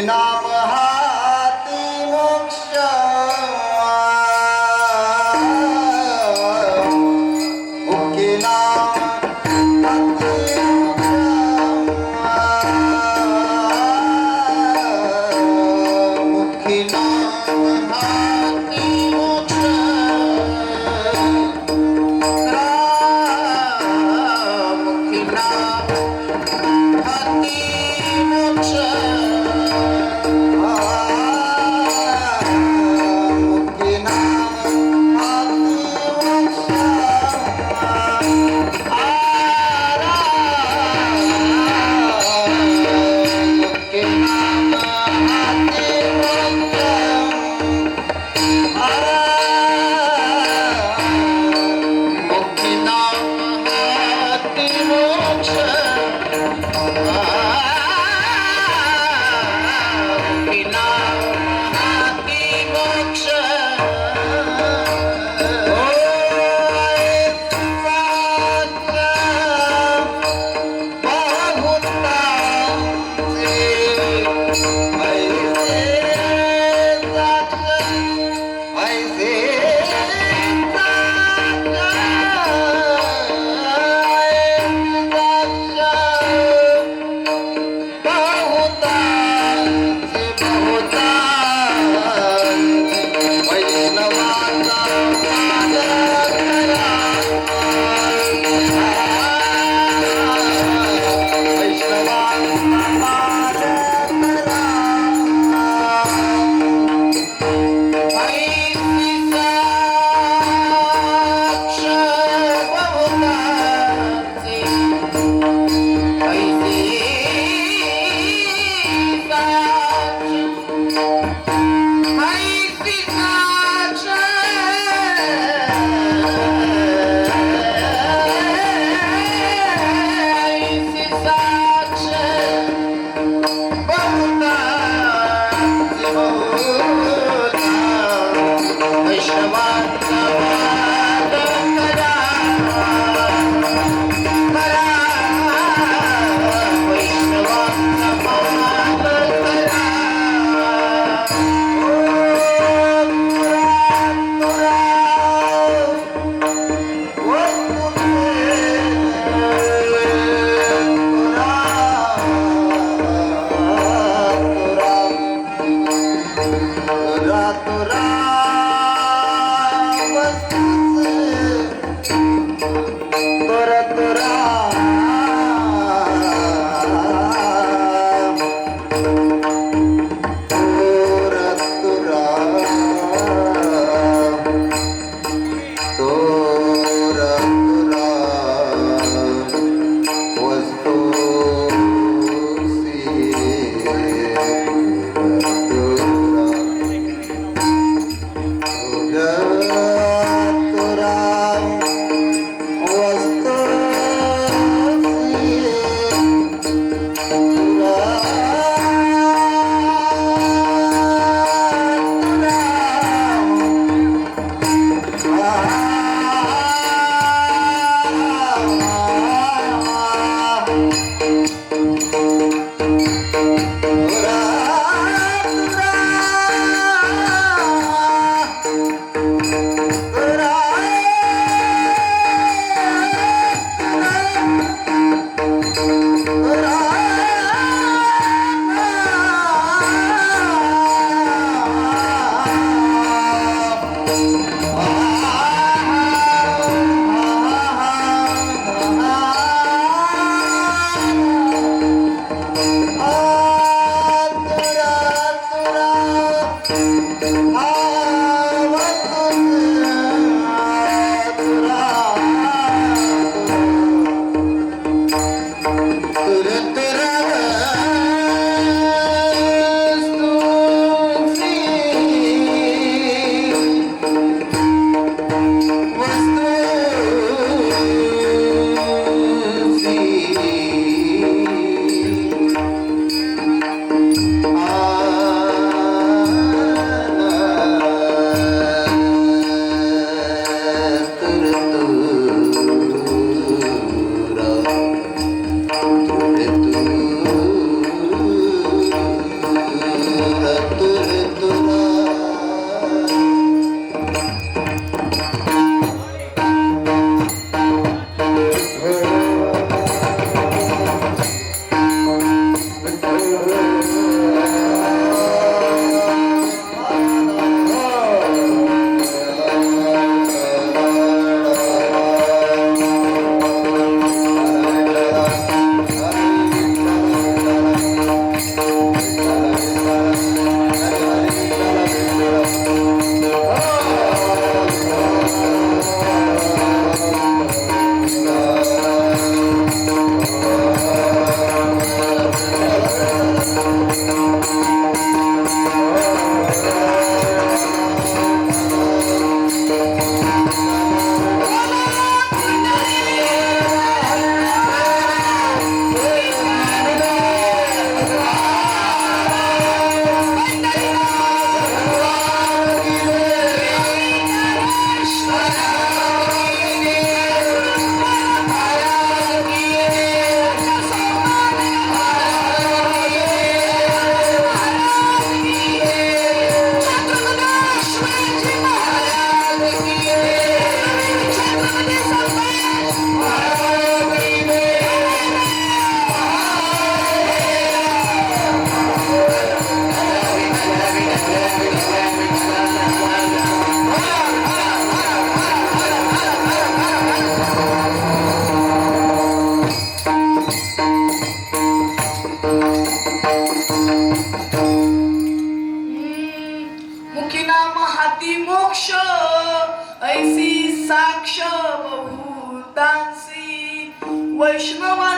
नाम हाती मोक्ष मुखी नाम हाती मुखी नाम हाती मोक्ष मुखी नाम हाती मोक्ष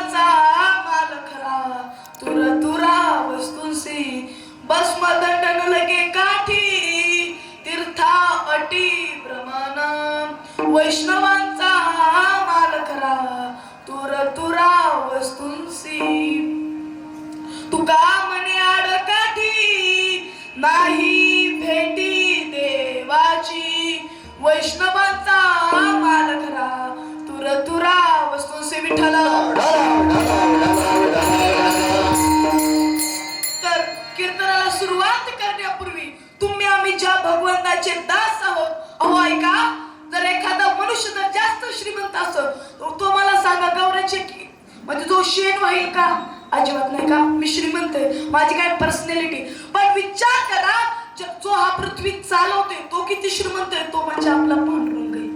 वैष्णवांचा माल खरा तुर तुरा वस्तूंसी भस्म दंडन लगे काठी तीर्था अटी प्रमाण वैष्णवांचा माल खरा तुर तुरा वस्तूंसी तुका म्हणे आडकाठी नाही भेटी देवाची वैष्णवांचा माल खरा तुर तुरा वस्तूंसी विठ्ठल. तर कीर्तनाला सुरुवात करण्यापूर्वी तुम्ही आम्ही ज्या भगवंताचे दास आहोत, अहो ऐका, जर एखादा मनुष्य जर जास्त श्रीमंत असत तो मला सांगा गौऱ्याचे की म्हणजे जो शेण वाहील का? अजिबात नाही का. मी श्रीमंत आहे, माझी काय पर्सनॅलिटी, पण विचार करा जो हा पृथ्वी चालवतोय तो किती श्रीमंत आहे. तो म्हणजे आपला पांडुरंग आहे.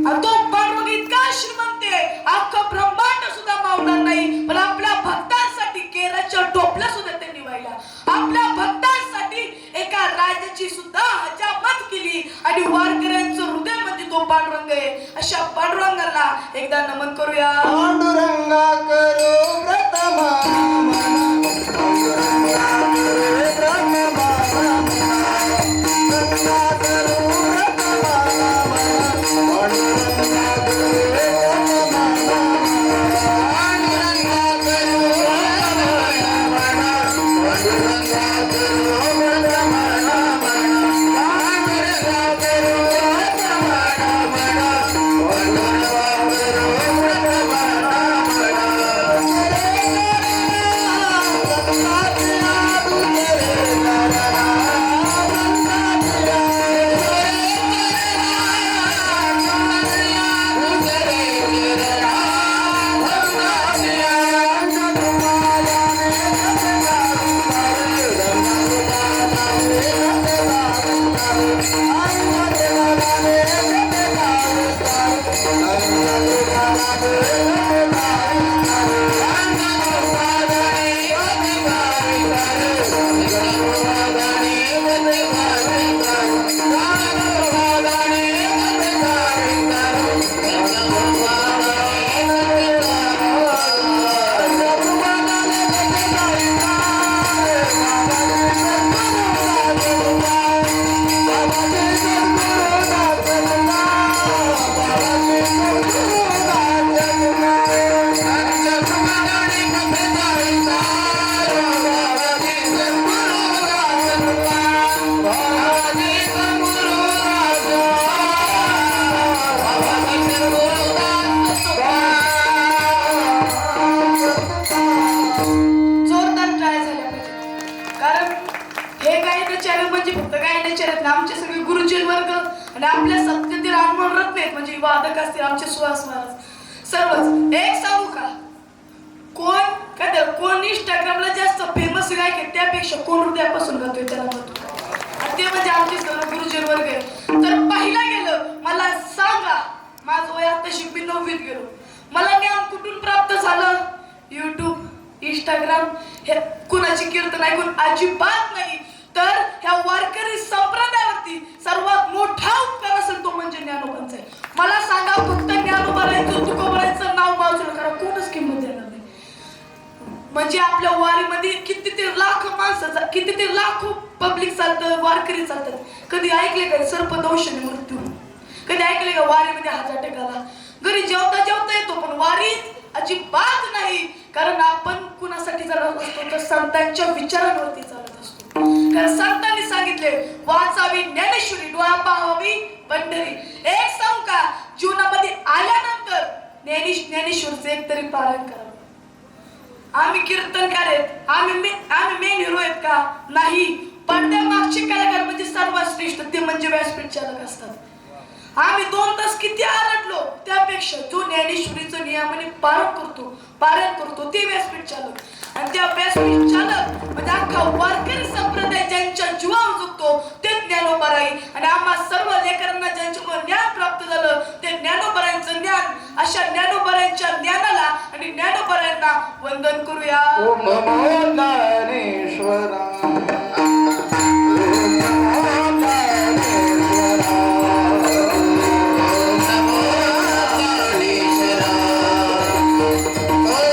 आणि तो पांडुरंग इतका श्रीमंत आहे अख्खं ब्रह्मांड सुद्धा मावणार नाही, पण आपल्या भक्तांसाठी केराच्या टोपल्या सुद्धा त्यांनी वाहिल्या. आपल्या भक्तांसाठी एका राजाची सुद्धा हजामत केली आणि वारकऱ्यांचं हृदय म्हणजे तो पांडुरंग आहे. अशा पांडुरंगाला एकदा नमन करूया. पांडुरंगा करो प्रथमा आमचे सगळे गुरुजी वर्ग आणि आपल्या सत्तेतील अनमोल रत्ने म्हणजे वादक असतील आमचे सुहास महाराज सर्वच. एक सांगू का, कोण इंस्टाग्रामला जास्त फेमस गायक आहे त्यापेक्षा कोण हृदयापासून गातोय त्याला महत्व, ते म्हणजे आमचे सर्व गुरुजी वर्ग आहे. तर पाहिला गेलं, मला सांगा, माझं वय आताशी मी 9वीत गेलो, मला ज्ञान कुठून प्राप्त झालं? युट्यूब, इंस्टाग्राम, हे कुणाची कीर्तन ऐकून अजिबात नाही. तर ह्या वारकरी संप्रदायावरती सर्वात मोठा उपकार असेल तो म्हणजे ज्ञानोबांचा आहे. मला सांगा, फक्त ज्ञानोबारायचं तुकोबारायचं नाव बाजूला करा, कोणच किंमत देणार नाही. म्हणजे आपल्या वारीमध्ये किती लाख माणसं, किती लाखो पब्लिक चालतं, वारकरी चालतात. कधी ऐकले का सर्पदंशाने मृत्यू? कधी ऐकले का वारीमध्ये हात टेकाला? घरी जेवता जेवता येतो पण वारीत अजिबात नाही. कारण आपण कुणासाठी चालत असतो तर संतांच्या विचारांवरती चालत असतो. कारण संतांनी सांगितले वाचावी ज्ञानेश्वरी, डोळा पाहावी पंढरी. एक सांगू का, जीवनामध्ये आल्यानंतर ज्ञानेश्वरचे एक तरी पारायण करावं. आम्ही कीर्तनकार आहेत, आम्ही मेन हिरो आहेत का? नाही. पडद्यामागचे कलाकार म्हणजे सर्वात श्रेष्ठ ते म्हणजे व्यासपीठ चालक असतात. आम्ही 2 तास किती आरडलो त्यापेक्षा जो ज्ञानेश्वरीचं नियमाने पारायण करतो ते व्यासपीठ चालक. आणि त्या व्यासपीठ चालक म्हणजे अख्खा वारकरी संप्रदाय ज्यांच्या जीवावर जगतो ते ज्ञानोबाराई. आणि आम्हा सर्व लेकरांना ज्यांच्यामुळे ज्ञान प्राप्त झालं ते ज्ञानोबारायांचं ज्ञान. अशा ज्ञानोबारायांच्या ज्ञानाला आणि ज्ञानोबारायांना वंदन करूया. ओम नमो ज्ञानेश्वरा. Oh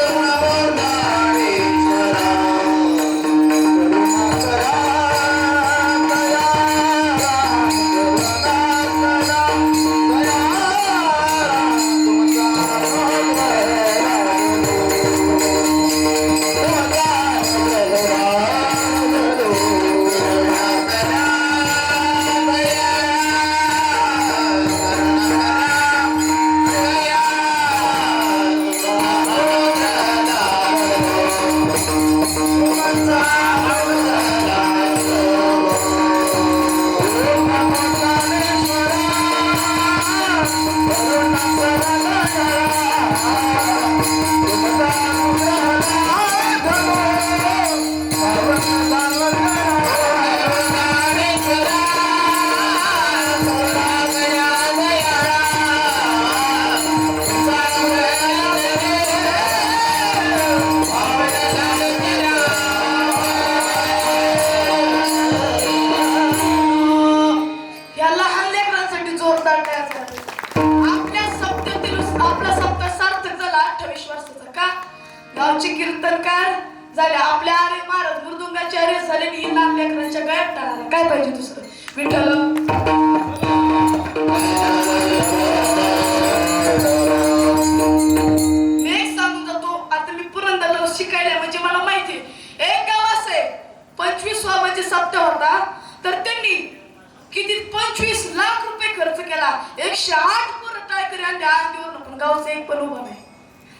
गावचे कीर्तनकार झाले आपल्या आरे महाराज मृदुंगाचे आर्य झाले आणि ही लहान लेकरांच्या गळ्यात टाळाला काय पाहिजे दुसरं विठ्ठल मी एक सांगून जातो आता मी पुरंदरला शिकायला म्हणजे मला माहिती एक गाव असे 25वा म्हणजे सप्ताह होता तर त्यांनी किती 25 लाख रुपये खर्च केला 108 पोरं टाळकरी आणि अंगीवर पण गावचं एक पण उभा नाही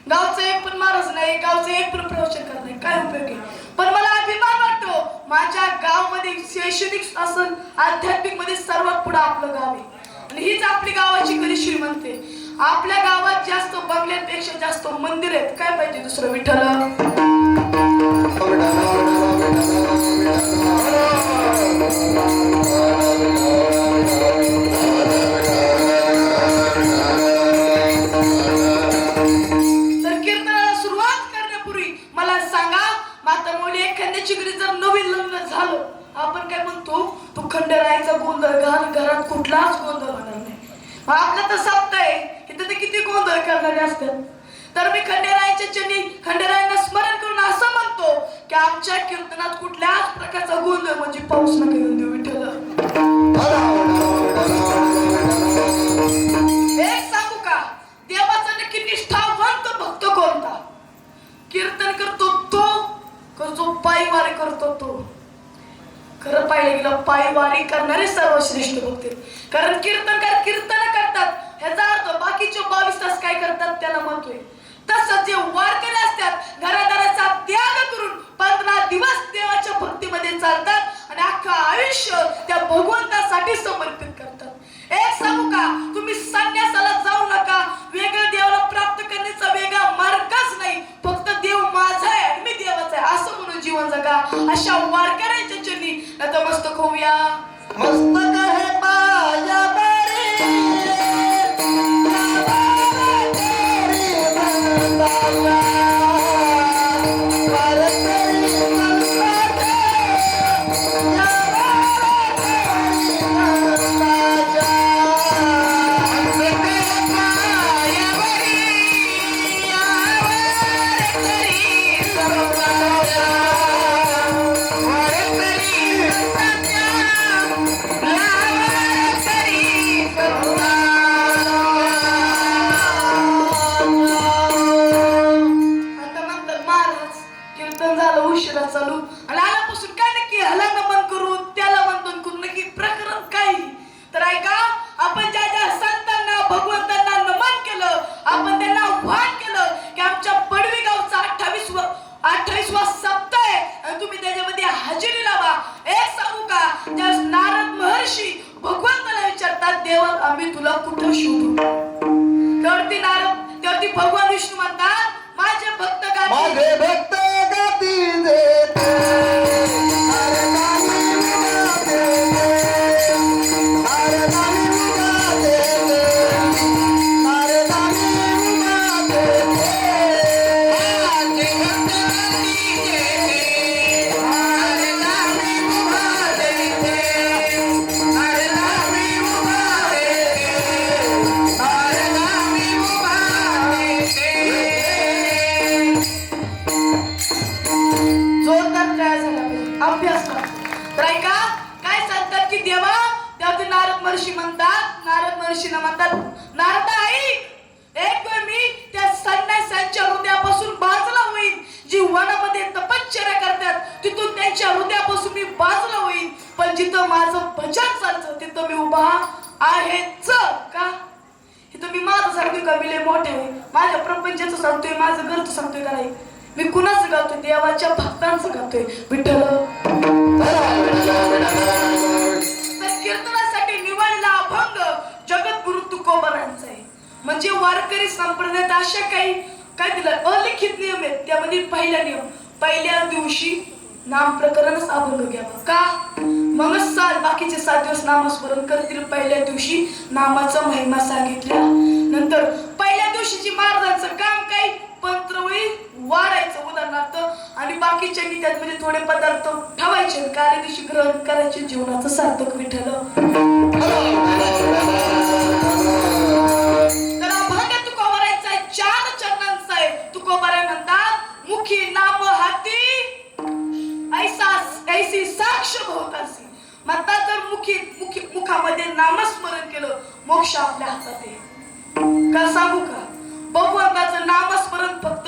गावचं एक पण महाराज नाही गावचं एक पण प्रवचन करत नाही काय उपयोग आहे पण मला अभिमान वाटतो माझ्या गावामध्ये शैक्षणिक असेल आध्यात्मिक मध्ये सर्वात पुढे आपलं गाव आहे आणि हीच आपली गावाची खरी श्रीमंत आहे आपल्या गावात जास्त बंगल्यांपेक्षा जास्त मंदिर आहेत काय पाहिजे दुसरं विठ्ठल आपण काय म्हणतो तू खंडेरायाचा गोंधळ घाल घरात कुठलाच गोंधळ होणार नाही आपलं तर सप्ताह आहे इथे तर किती गोंधळ करणारे असतात तर मी खंडेरायाच्या चरणी खंडेरायांना स्मरण करून असं म्हणतो की आमच्या कीर्तनात कुठल्याच प्रकारचा गोंधळ म्हणजे पाऊस नका येऊन देऊ विठ्ठल एक सांगू का देवाचा नक्की निष्ठावंत भक्त कोणता कीर्तन करतो तो करतो पायवारी करतो तो खरं पाहिलं गेलं पायवारी करणारे सर्वश्रेष्ठ भक्त कारण कीर्तनकार कीर्तन करतात ह्याचा अर्थ बाकीचे 22 तास काय करतात त्याला महत्व आहे तसंच जे वारकरी असतात घरादाराचा त्याग करून 15 दिवस देवाच्या भक्तीमध्ये चालतात आणि अख्खा आयुष्य त्या भगवंतासाठी समर्पित करतात एक सांगू का तुम्ही संन्यासाला जाऊ नका वेगळं देवाला प्राप्त करण्याचा वेगळा मार्गच नाही फक्त देव माझा आहे आणि मी देवाचा आहे असं म्हणून जीवन जगा अशा वारकऱ्यांच्या चरणी नतमस्तक होऊया मस्तक है पाया चालू आणि आल्यापासून काय नक्की ह्याला नमन करू त्याला वंदन करू नक्की प्रकरण काय तर ऐका आपण ज्या ज्या संतांना भगवंतांना नमन केलं आपण त्यांना आव्हान केलं की आमच्या पडवी गावचा 28वा सप्ताह आहे आणि तुम्ही त्याच्यामध्ये हजेरी लावा एक सांगू का ज्या नारद महर्षी भगवंताला विचारतात देवा आम्ही तुला कुठं शोधू त्यावरती नारद त्यावरती भगवान विष्णू म्हणतात माझे भक्त गाती देते अरे नामी अभ्यास करा तर ऐका काय सांगतात की देवा त्यावरती नारद महर्षी म्हणतात नारद महर्षींना म्हणतात नारद ऐक एक वेळ मी त्या संन्यासांच्या हृदयापासून बाजूला होईन जी वनामध्ये तपश्चर्या करतात तिथून त्यांच्या हृदयापासून मी बाजूला होईन पण जिथं माझं भजन चालतं तिथं मी उभा आहेच का इथं मी माझं सांगतोय का मी लय मोठे आहे माझ्या प्रपंचाचं सांगतोय माझं घरचं सांगतोय का नाही मी कुणाचं गातोय देवाच्या भक्तांचं गातोय विठ्ठल तर कीर्तनासाठी निवडला अभंग जगद्गुरु तुकोबारांचा आहे म्हणजे वारकरी संप्रदायात अशा काही काय दिलं अलिखित नियम आहेत त्यामध्ये पहिला नियम पहिल्या दिवशी नाम प्रकरणच अभंग घ्यावा का मग बाकीचे 7 दिवस नामस्मरण करतील पहिल्या दिवशी नामाचा महिमा सांगितला नंतर पहिल्या दिवशीची महाराजांचं काम काही पंत्रवळी वाढायचं उदाहरणार्थ आणि बाकीच्या त्यात म्हणजे थोडे पदार्थ ठेवायचे कार्य दिवशी ग्रहण करायचे जीवनाचं सार्थक विठ्ठल तर अभंग तुकोबारायचा आहे 4 चरणांचा आहे तुकोबाराय म्हणतात म्हणतात जर मुखामध्ये नामस्मरण केलं मोक्ष आपल्या हातात आहे. का सांगू का? भगवंताचं नामस्मरण फक्त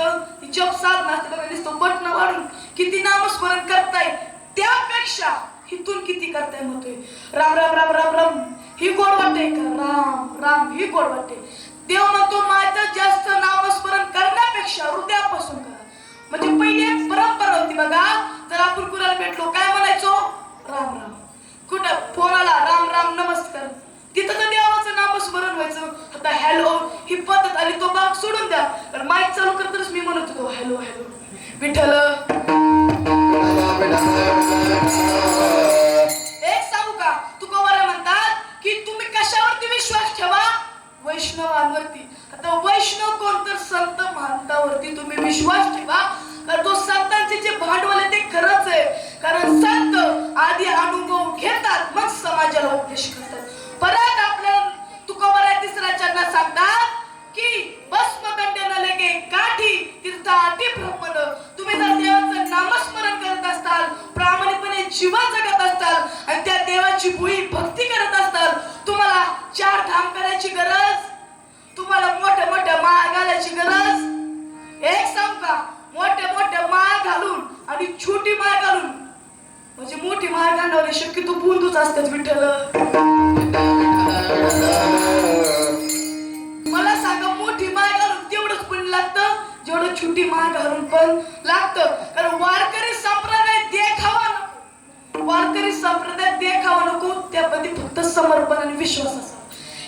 जप साधना असते बघा, नुसतं बटन वाढून किती नामस्मरण करताय त्यापेक्षा इथून किती करताय म्हणतोय राम राम राम राम राम ही गोड वाटते का? राम राम ही गोड वाटते. देव म्हणतो माझं जास्त नामस्मरण करण्यापेक्षा हृदयापासून करा. म्हणजे पहिली एक परंपरा होती बघा, जर आपण कुणाला भेटलो काय म्हणायचो? राम राम. कुठं फोनाला राम राम नमस्कार, तिथं तर देवाचं नामस्मरण व्हायचं. आता हॅलो ही पद्धत आली, तो भाग सोडून द्या. तर माईक चालू करताच मी म्हणत होतो हॅलो हॅलो विठ्ठल. एक सांगू का? तुकोबारा म्हणतात की तुम्ही कशावरती विश्वास ठेवा? वैष्णवांवरती. आता वैष्णव कोण? तर संत महंतावरती तुम्ही विश्वास ठेवा. कारण तो संतांचे जे भांडवल आहे ते खरंच आहे. कारण संत आधी अनुभव घेतात मग समाजाला उपदेश करतात. परत आपल्या तुकोबारा तिसऱ्या चरणात सांगतात की भस्मदंड न लेगे काठी तीर्थाटी भ्रमण. तुम्ही जर देवाचं नामस्मरण करत असताल, प्रामाणिकपणे जीवन जगत असताल आणि त्या देवाची भुई भक्ती करत असताल, तुम्हाला चार धाम करायची गरज, तुम्हाला मोठ्या मोठ्या माळ घालायची गरज. एक सांग का? मोठ्या मोठ्या माळ घालून आणि छोटी माळ घालून, म्हणजे मोठी माळ घालणारे शक्यतो बुंदूच असतात विठ्ठल. मला सांगा मोठी माळ घालून तेवढंच पण लागतं जेवढं छोटी माळ घालून पण लागतं. कारण वारकरी संप्रदाय देखावा नको, वारकरी संप्रदाय देखावा नको, त्यामध्ये फक्त समर्पण आणि विश्वास असावा.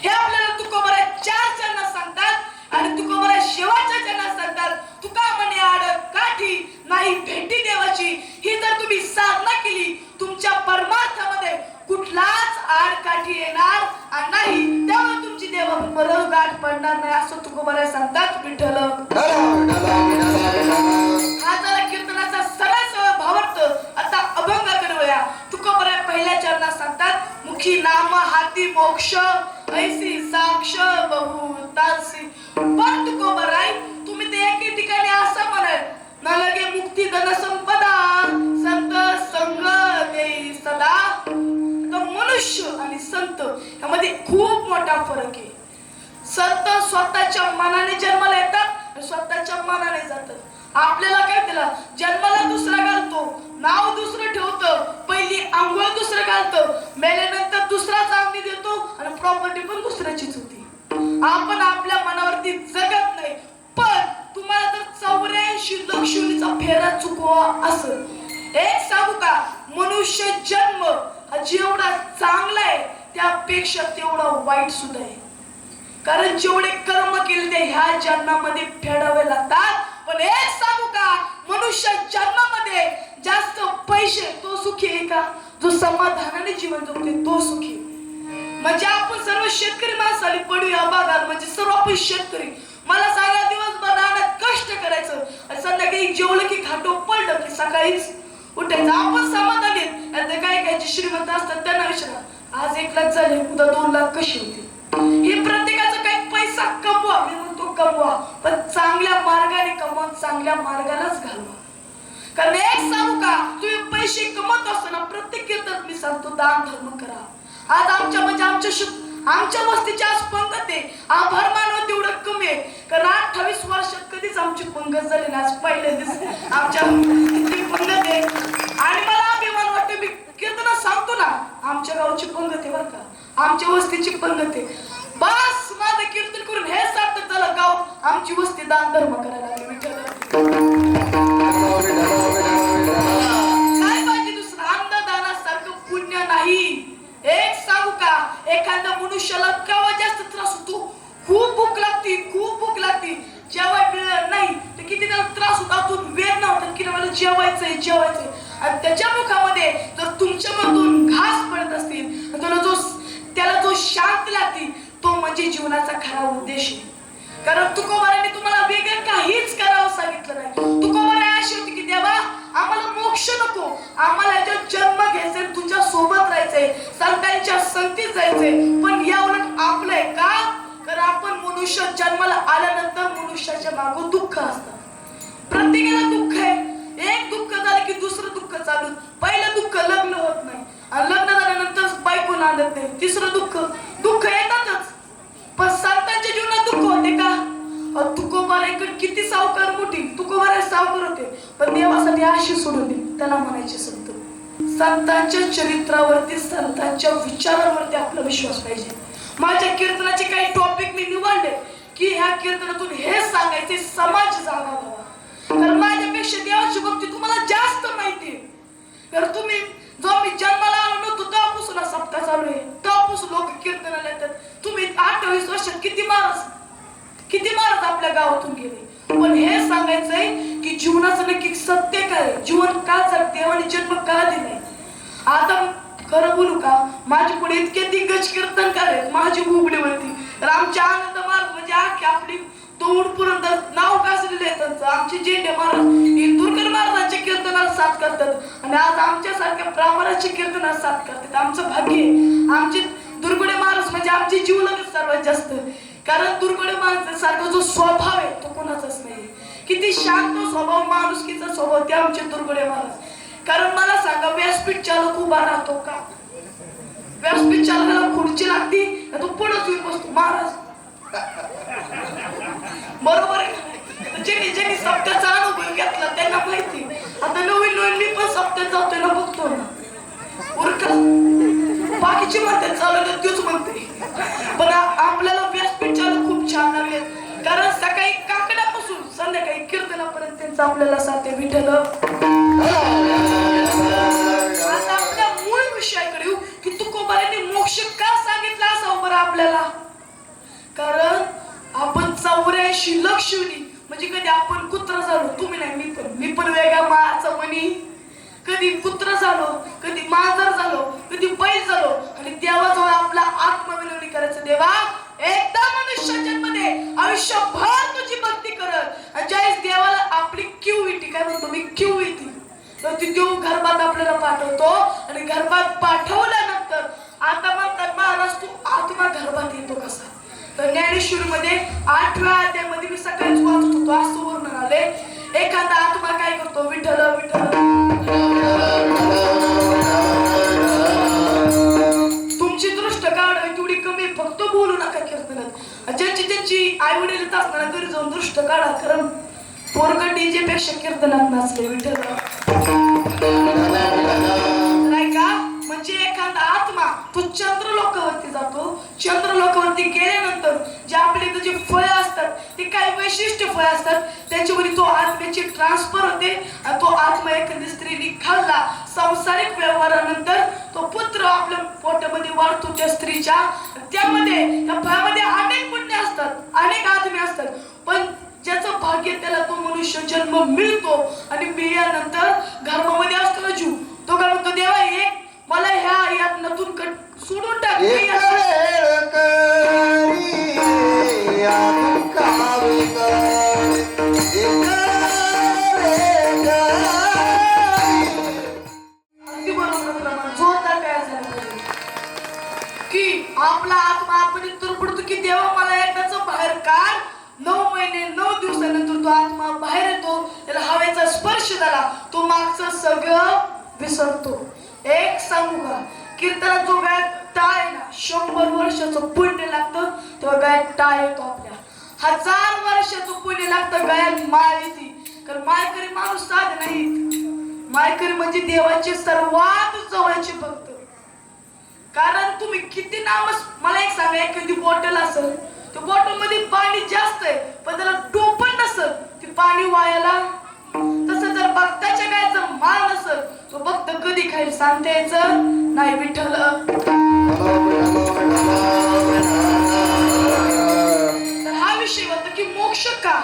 हे आपल्याला तुकोबारा चार चरणात सांगतात. आणि तुकोबारा शेवटच्या चरणात सांगतात तुका म्हणे आड काठी नाही भेटी देवाची. ही जर तुम्ही साधना केली तुमच्या परमार्थामध्ये कुठलाच आड काठी येणार नाही, त्यामुळे तुमची देवाबरोबर गाठ पडणार नाही असं तुकोबारा सांगतात विठ्ठल. हा झाला कीर्तनाचा सरळ भावार्थ. आता अभंग करूया. तुकोबारा पहिल्या चरणात सांगतात मुखी नाम हाती मोक्ष ऐसी साक्ष बहुतासी. पण तुकोबारा तुम्ही ते एके ठिकाणी असं म्हणाल न लगे मुक्ती धन संपदा संत संग देई सदा. मनुष्य आणि संत यामध्ये खूप मोठा फरक आहे. संत स्वतःच्या मनाने जन्माला येतात, स्वतःच्या मनाने जातात. आपल्याला काय दिलं? जन्माला दुसरा घालतो, नाव दुसरं ठेवतं, पहिली आंघोळ दुसरं घालतं, मेल्यानंतर दुसराच अंगणी देतो आणि प्रॉपर्टी पण दुसऱ्याचीच होती. आपण आपल्या मनावरती जगत नाही. पण तुम्हाला जर 84 लक्षणीचा फेरा चुकवा असं एक सांगू का? मनुष्य जन्म हा जेवढा चांगला आहे त्यापेक्षा तेवढा वाईट सुद्धा आहे. कारण जेवढे कर्म केले ते ह्या जन्मामध्ये फेडावे लागतात. पण एक सांगू का? मनुष्य जन्मामध्ये जास्त पैसे तो सुखी आहे का? जो समाधानाने जीवन जगतो तो सुखी. म्हणजे आपण सर्व शेतकरी माणसाला पडूया बघा, म्हणजे सर्व आपण शेतकरी. मला सांगा दिवसभर रानात कष्ट करायचं आणि संध्याकाळी जेवलं की खातो, पडलं की सकाळीच उठायचं. आपण समाधानी आहेत. काय काय जे श्रीमंत असतात त्यांना विचारा आज 1 लाख झाले उद्या 2 लाख कशी होते. हे प्रत्येकाचं काही पैसा कमवा, मी म्हणतो कमवा, पण चांगल्या मार्गाने कमवा, चांगल्या मार्गालाच घालवा. कारण एक सांगू का? तुम्ही पैसे कमवत असताना प्रत्येक कीर्तनात मी सांगतो दान धर्म करा. आज आमच्या म्हणजे आमच्या वस्तीच्या आज पंगत आहे. आभार मानव तेवढं कमी आहे. कारण 28 वर्षात कधीच आमची पंगत झाली ना, आज पहिल्यांदाच आमच्या पंगत आहे. आणि मला अभिमान वाटतो, मी कीर्तन सांगतो ना आमच्या गावची पंगत आहे बरं का, आमच्या वस्तीची पंगत आहे. बस माझं कीर्तन करून हे सांगतं चला गाव आमची वस्ती दान धर्म करायला लागली. काय पाहिजे दुसरं? अन्नदानासारखं पुण्य नाही. एक सांगू का? एखाद्या मनुष्याला केव्हा जास्त त्रास होतो? खूप भूक लागती, खूप भूक लागती, जेवाय मिळणार नाही तर किती त्याला त्रास होता, आतून वेदना होतात की मला जेवायचंय जेवायचंय. आणि त्याच्या मुखामध्ये जर तुमच्या मधून घास पडत असतील, त्याला जो शांत लागते तो म्हणजे जीवनाचा खरा उद्देश आहे. कारण तुकोबाराने तुम्हाला वेगळं काहीच करावं सांगितलं नाही. तुकोबारा अशी होती की देवा आम्हाला मोक्ष नको, आम्हाला जन्म घ्यायचंय, तुझ्या सोबत राहायचंय, संतांच्या संगतीत जायचंय. पण या उलट आपलं आहे का? तर आपण मनुष्य जन्माला आल्यानंतर मनुष्याच्या मागून दुःख असतं. प्रत्येकाला दुःख आहे. एक दुःख झालं की दुसरं दुःख चालू. पहिलं दुःख लग्न होत नाही आणि लग्न झाल्यानंतर जीवनासाठी आशी सोडून दिली त्याला म्हणायचे संत. संतांच्या चरित्रावरती संतांच्या विचारांवरती आपला विश्वास पाहिजे. माझ्या कीर्तनाचे काही टॉपिक मी निवडले की ह्या कीर्तनातून हे सांगायचे समाज जागावा. कारण माझ्यापेक्षा देवाची भक्ती तुम्हाला जास्त माहिती आहे. तर तुम्ही जो मी जन्माला आलो नव्हतो तेव्हापासून हा सप्ताह चालू आहे, तेव्हापासून लोक कीर्तनाला येतात. तुम्ही 28 वर्षात किती महाराज आपल्या गावातून गेले. पण हे सांगायचंय की जीवनाचं नक्की सत्य काय, जीवन का जगते आणि जन्म का दिलाय. आता खरं बोलू का, माझ्या पुढे इतके दिग्गज कीर्तनकार आहेत माझी बुबडीवरती. तर आमचे आनंद महाराज म्हणजे आखी आपली दौड पुरंदर नाव गाजलेले आहे त्यांचं. आमचे जेंडे महाराज इंदुरकर महाराजांचे कीर्तनाला साथ करतात आणि आज आमच्यासारख्या ब्राह्मणाचे कीर्तनाला साथ करतात. आमचं भाग्य आहे. आमचे दुर्गुडे महाराज म्हणजे आमची जीवलगत सर्वात जास्त. कारण दुर्गुडे महाराजांसारखा जो स्वभाव आहे तो कोणाचाच नाही. किती शांत स्वभाव, माणुसकीचा स्वभाव ते आमचे दुर्गुडे महाराज. कारण मला सांगा, व्यासपीठ चालक उभा राहतो का? व्यासपीठ चालकाला खुर्ची लागती, तो पुढेच येऊन बसतो महाराज. बरोबर आहे. ज्यांनी सप्त्याचा अनुभव घेतला त्यांना माहिती. आता नवीन मी पण सप्त्यात जातोय ना, बघतो ना उरका बाकीची म्हणतात चालू तोच म्हणते. पण आपल्याला व्यासपीठ चालू खूप छान लागले. कारण सकाळी काकड्यापासून संध्याकाळी कीर्तनापर्यंत त्यांचं आपल्याला साथ आहे. विठ्ठल आता आपल्या मूळ विषयाकडे येऊ की तुकोबारांनी मोक्ष का सांगितला असावं बरं आपल्याला. कारण आपण 84 लक्ष म्हणजे कधी आपण कुत्रा झालो, तुम्ही नाही मी पण वेगळ्या माळाचा मनी. कधी कुत्रा झालो, कधी मांजर झालो, कधी बैल झालो आणि देवाजवळ आपला आत्मविनवणी करायचं. देवा एकदा मनुष्य जन्म दे, आयुष्यभर तुझी भक्ती करत. आणि ज्यावेळेस देवाला आपली क्यू येते, काय म्हणतो मी क्यू येते, तर ती देव गर्भात आपल्याला पाठवतो. आणि गर्भात पाठवल्यानंतर आता म्हणतात महाराज तू आत्मा गर्भात येतो कसा. तर ज्ञानेश्वरीमध्ये 8व्या अध्यायामध्ये मी सकाळीच वाचत होतो, असं वर्णन आले. एखादा आत्मा काय करतो, विठ्ठल विठ्ठल. तुमची दृष्ट काढ तेवढी कमी, फक्त बोलू नका कीर्तनात. ज्यांची आई वडील येत असताना घरी जाऊन दृष्ट काढा. कारण पोरग डीजे पेक्षा कीर्तनात नसले. विठ्ठल नाही का, म्हणजे एखादा आत्मा तो चंद्रलोकावरती जातो. चंद्रलोकावरती गेल्यानंतर जे आपले जे फळ असतात ते काही वैशिष्ट्य फळ असतात, त्याच्यावरती तो आत्म्याची ट्रान्सफर होते. आणि तो आत्मा एखादी स्त्रीने खाल्ला, सांसारिक व्यवहारानंतर तो पुत्र आपल्या पोटामध्ये वाढतो त्या स्त्रीच्या. त्यामध्ये त्या फळामध्ये अनेक पुण्य असतात, अनेक आत्मे असतात. पण ज्याचं भाग्य त्याला तो मनुष्य जन्म मिळतो. आणि मिळाल्यानंतर गर्भामध्ये असतो ना जीव, तो काय म्हणतो, देवा एक मला ह्या यातनातून सोडून टाक. जोरदार काय झालं की आपला आत्मा आपण तर पडतो की देवा मला एकदाच बाहेर काढ. 9 महिने 9 दिवसानंतर तो आत्मा बाहेर येतो. त्याला हवेचा स्पर्श झाला, तो मागचं सगळं विसरतो. एक सांगू का, कीर्तनात जो गायक टाळ आहे ना, 100 वर्षाचं पुण्य लागतं तेव्हा गायक टाळ येतो. आपल्या 1000 वर्षाचं पुण्य लागतं गायक माळ येते. कारण माळकरी माणूस साधे नाहीत. माळकरी म्हणजे देवाचे सर्वात जवळचे भक्त. कारण तुम्ही किती नामच, मला एक सांगा, एखादी बॉटल असेल, त्या बॉटल मध्ये पाणी जास्त आहे पण त्याला टोपण नसेल, ते पाणी वायाला. तसं जर भक्ताच्या गायचं माळ नसेल, तो भक्त कधी खाईल सांगता यायचं नाही. विठ्ठल तर हा विषय होता की मोक्ष का,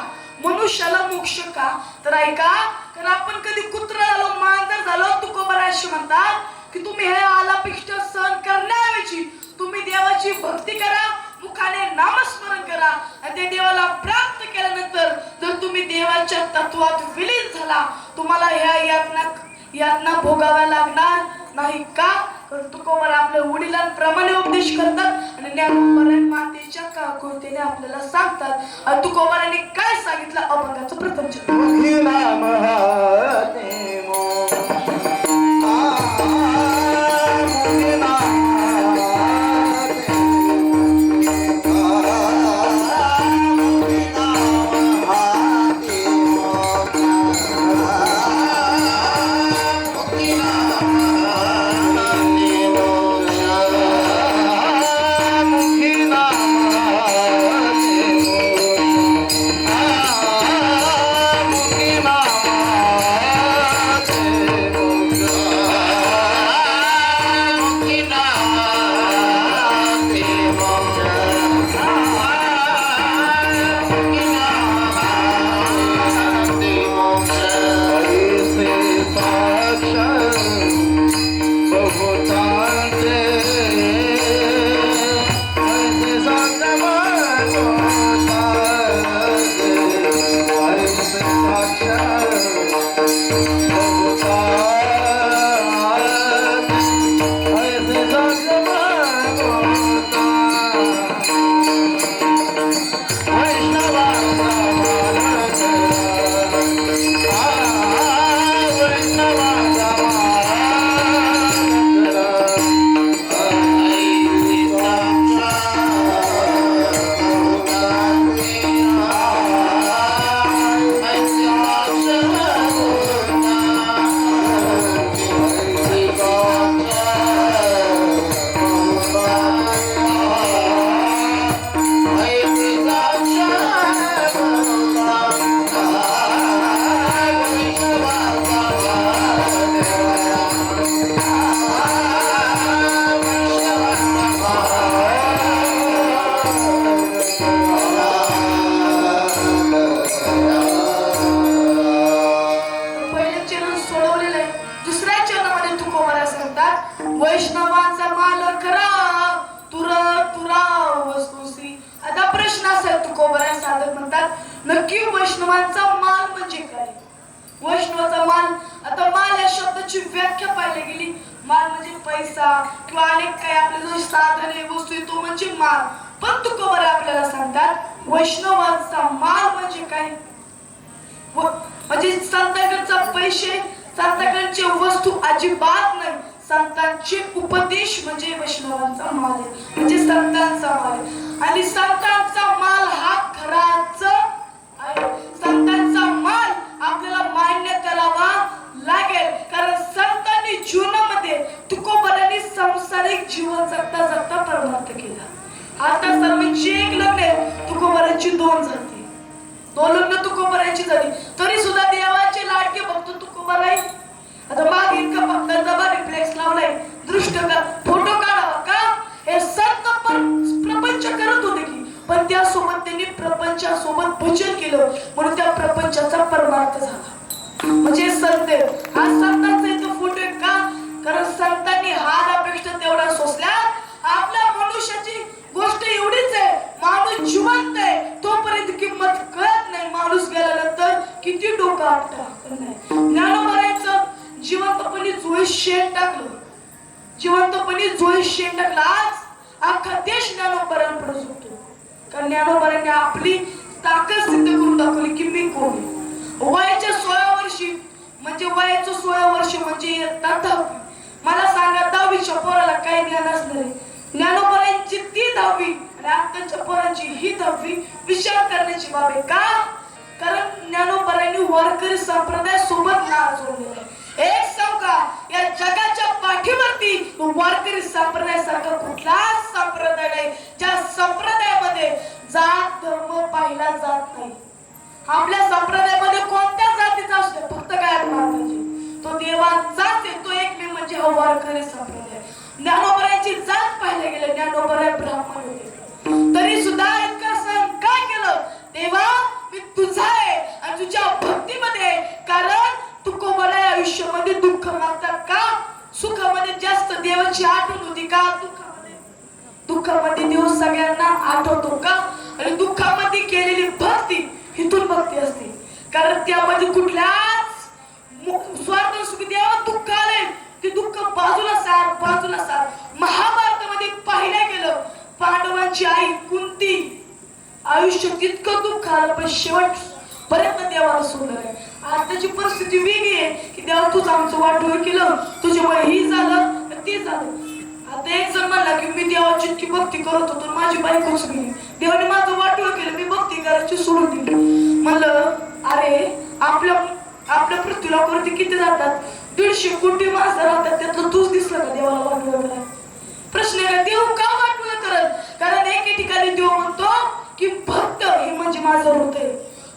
मनुष्याला मोक्ष का. तर ऐका, कारण आपण कधी कुत्रा झालो, मांजर झालो, तुकोबारा अशी म्हणतात की तुम्ही हे आलापिष्ट सहन करण्याऐवजी तुम्ही देवाची भक्ती करा, मुखाने नामस्मरण करा. आणि ते देवाला प्राप्त केल्यानंतर जर तुम्ही देवाच्या तत्वात विलीन झाला, तुम्हाला ह्या यातना भोगाव्या लागणार नाही. का, कारण तुकोबारा आपल्या वडिलांप्रमाणे उपदेश करतात आणि ज्ञानोबारायण मातेच्या काकुळतेने आपल्याला सांगतात. आणि तुकोबाराने काय सांगितलं, अभंगाचं प्रथम वैष्णवांचा मालक तुरा तुरा वस्तुसी. आता प्रश्न असेल तुकोबरा साधक म्हणतात नक्की वैष्णवांचा माल म्हणजे काय. वैष्णवाचा माल, आता माल या शब्दाची व्याख्या पाहिली गेली, माल म्हणजे पैसा किंवा अनेक काही आपले जो साधने वस्तू तो म्हणजे माल. पण तुकोबरा आपल्याला सांगतात वैष्णवांचा माल म्हणजे काय. म्हणजे संतांकडचा पैसे, संतांकडचे वस्तू अजिबात नाही. संतांचे उपदेश म्हणजे वैष्णवांचा माल आहे, म्हणजे संतांचा माल आहे. आणि संतांचा माल हा खराच आहे. संतांचा माल आपल्याला मान्य करावा लागेल, कारण संतांनी जीवनामध्ये तुकोबरांनी सांसारिक जीवन जगता जगता परमार्थ केला. आता सर्वांची एक लग्न तुकोबरांची दोन झाली, दोन लग्न तुकोबरांची झाली, तरी सुद्धा देवाचे लाडके भक्त तुकोबराई. आता मागे इतका भक्तांचा रिफ्लेक्स लावलाय, दृष्ट फोटो काढावा का. हे संत प्रपंच करत होते की, पण त्यासोबत त्यांनी प्रपंचासोबत भजन केलं म्हणून त्या प्रपंचाचा परमार्थ झाला. म्हणजे संत हा संतांचा इथं फोटो आहे का, कारण संतांनी हाडापेक्षा तेवढा सोसल्या. आपल्या मनुष्याची गोष्ट एवढीच आहे, माणूस जिवंत आहे तोपर्यंत किंमत कळत नाही, माणूस गेल्यानंतर किती डोकं आपटतं. ज्ञानोबारांचं जिवंतपणी जोळी शेण टाकलं, जिवंतपणी जोळी शेण टाकलं. आज अख्खा देश ज्ञानोबारांकडे झुकतो, कारण ज्ञानोबारांनी आपली ताकद सिद्ध करून दाखवली की मी कोण आहे. वयाच्या 16 वर्षी म्हणजे वयाचं 16 वर्ष म्हणजे 10वी. मला सांगा 10वीच्या पोराला काय ज्ञान असणार आहे. ज्ञानोबारांची ती 10वी आणि आत्ताच्या पोरांची ही 10वी विचार करण्याची बाब आहे का, कारण ज्ञानोबारांनी वारकरी संप्रदाय सोबत नाळ जोडलेला आहे. एक सांगा या जगाच्या पाठीवरती वारकरी संप्रदायासारखा कुठलाच संप्रदाय नाही ज्या संप्रदायामध्ये जात धर्म पाहिला जात नाही. आपल्या संप्रदायामध्ये कोणत्या जातीचा असतो फक्त काय महाराजांची तो देवाचाच आहे, तो एकमेव म्हणजे हा वारकरी संप्रदाय. ज्ञानोबारांची जात पाहिल्या गेले, ज्ञानोबा ब्राह्मण होते, तरी सुद्धा इतका सण काय केलं, देवा मी तुझा आहे आणि तुझ्या भक्तीमध्ये. कारण तुकोबरा आयुष्यामध्ये दुःख मागतात का, सुखामध्ये जास्त देवाची आठवण होती का, दुःखामध्ये देव सगळ्यांना आठवतो का. आणि दुःखामध्ये केलेली भक्ती हितून भक्ती असते, कारण त्यामध्ये कुठल्याच स्वार्थ सुख देवा दुःख आले ते दुःख बाजूला सार बाजूला सार. महाभारतामध्ये पाहिलं गेलं पांडवांची आई कुंती आयुष्यात इतकं दुःख आलं पण शेवट पर्यंत देवाला सोडलं. आताची परिस्थिती वेगळी आहे की देवा तूच आमचं वाटोळ केलं, तुझ्यामुळे ही झालं ते झालं. आता एक जण म्हणला की मी देवाची इतकी भक्ती करत होतो माझी बायकोच गेली, देवाने माझं वाटोळ केलं, मी भक्ती करायची सोडून दिली. म्हणलं अरे आपल्या पृथ्वीलोकावरती किती जातात, 150 कोटी माणसं राहतात, त्यातलं तूच दिसलं का देवाला वाटोळ करायला. प्रश्न आहे देव का वाटोळ करत, कारण एके ठिकाणी देव म्हणतो की भक्त हे म्हणजे माझं हृदय.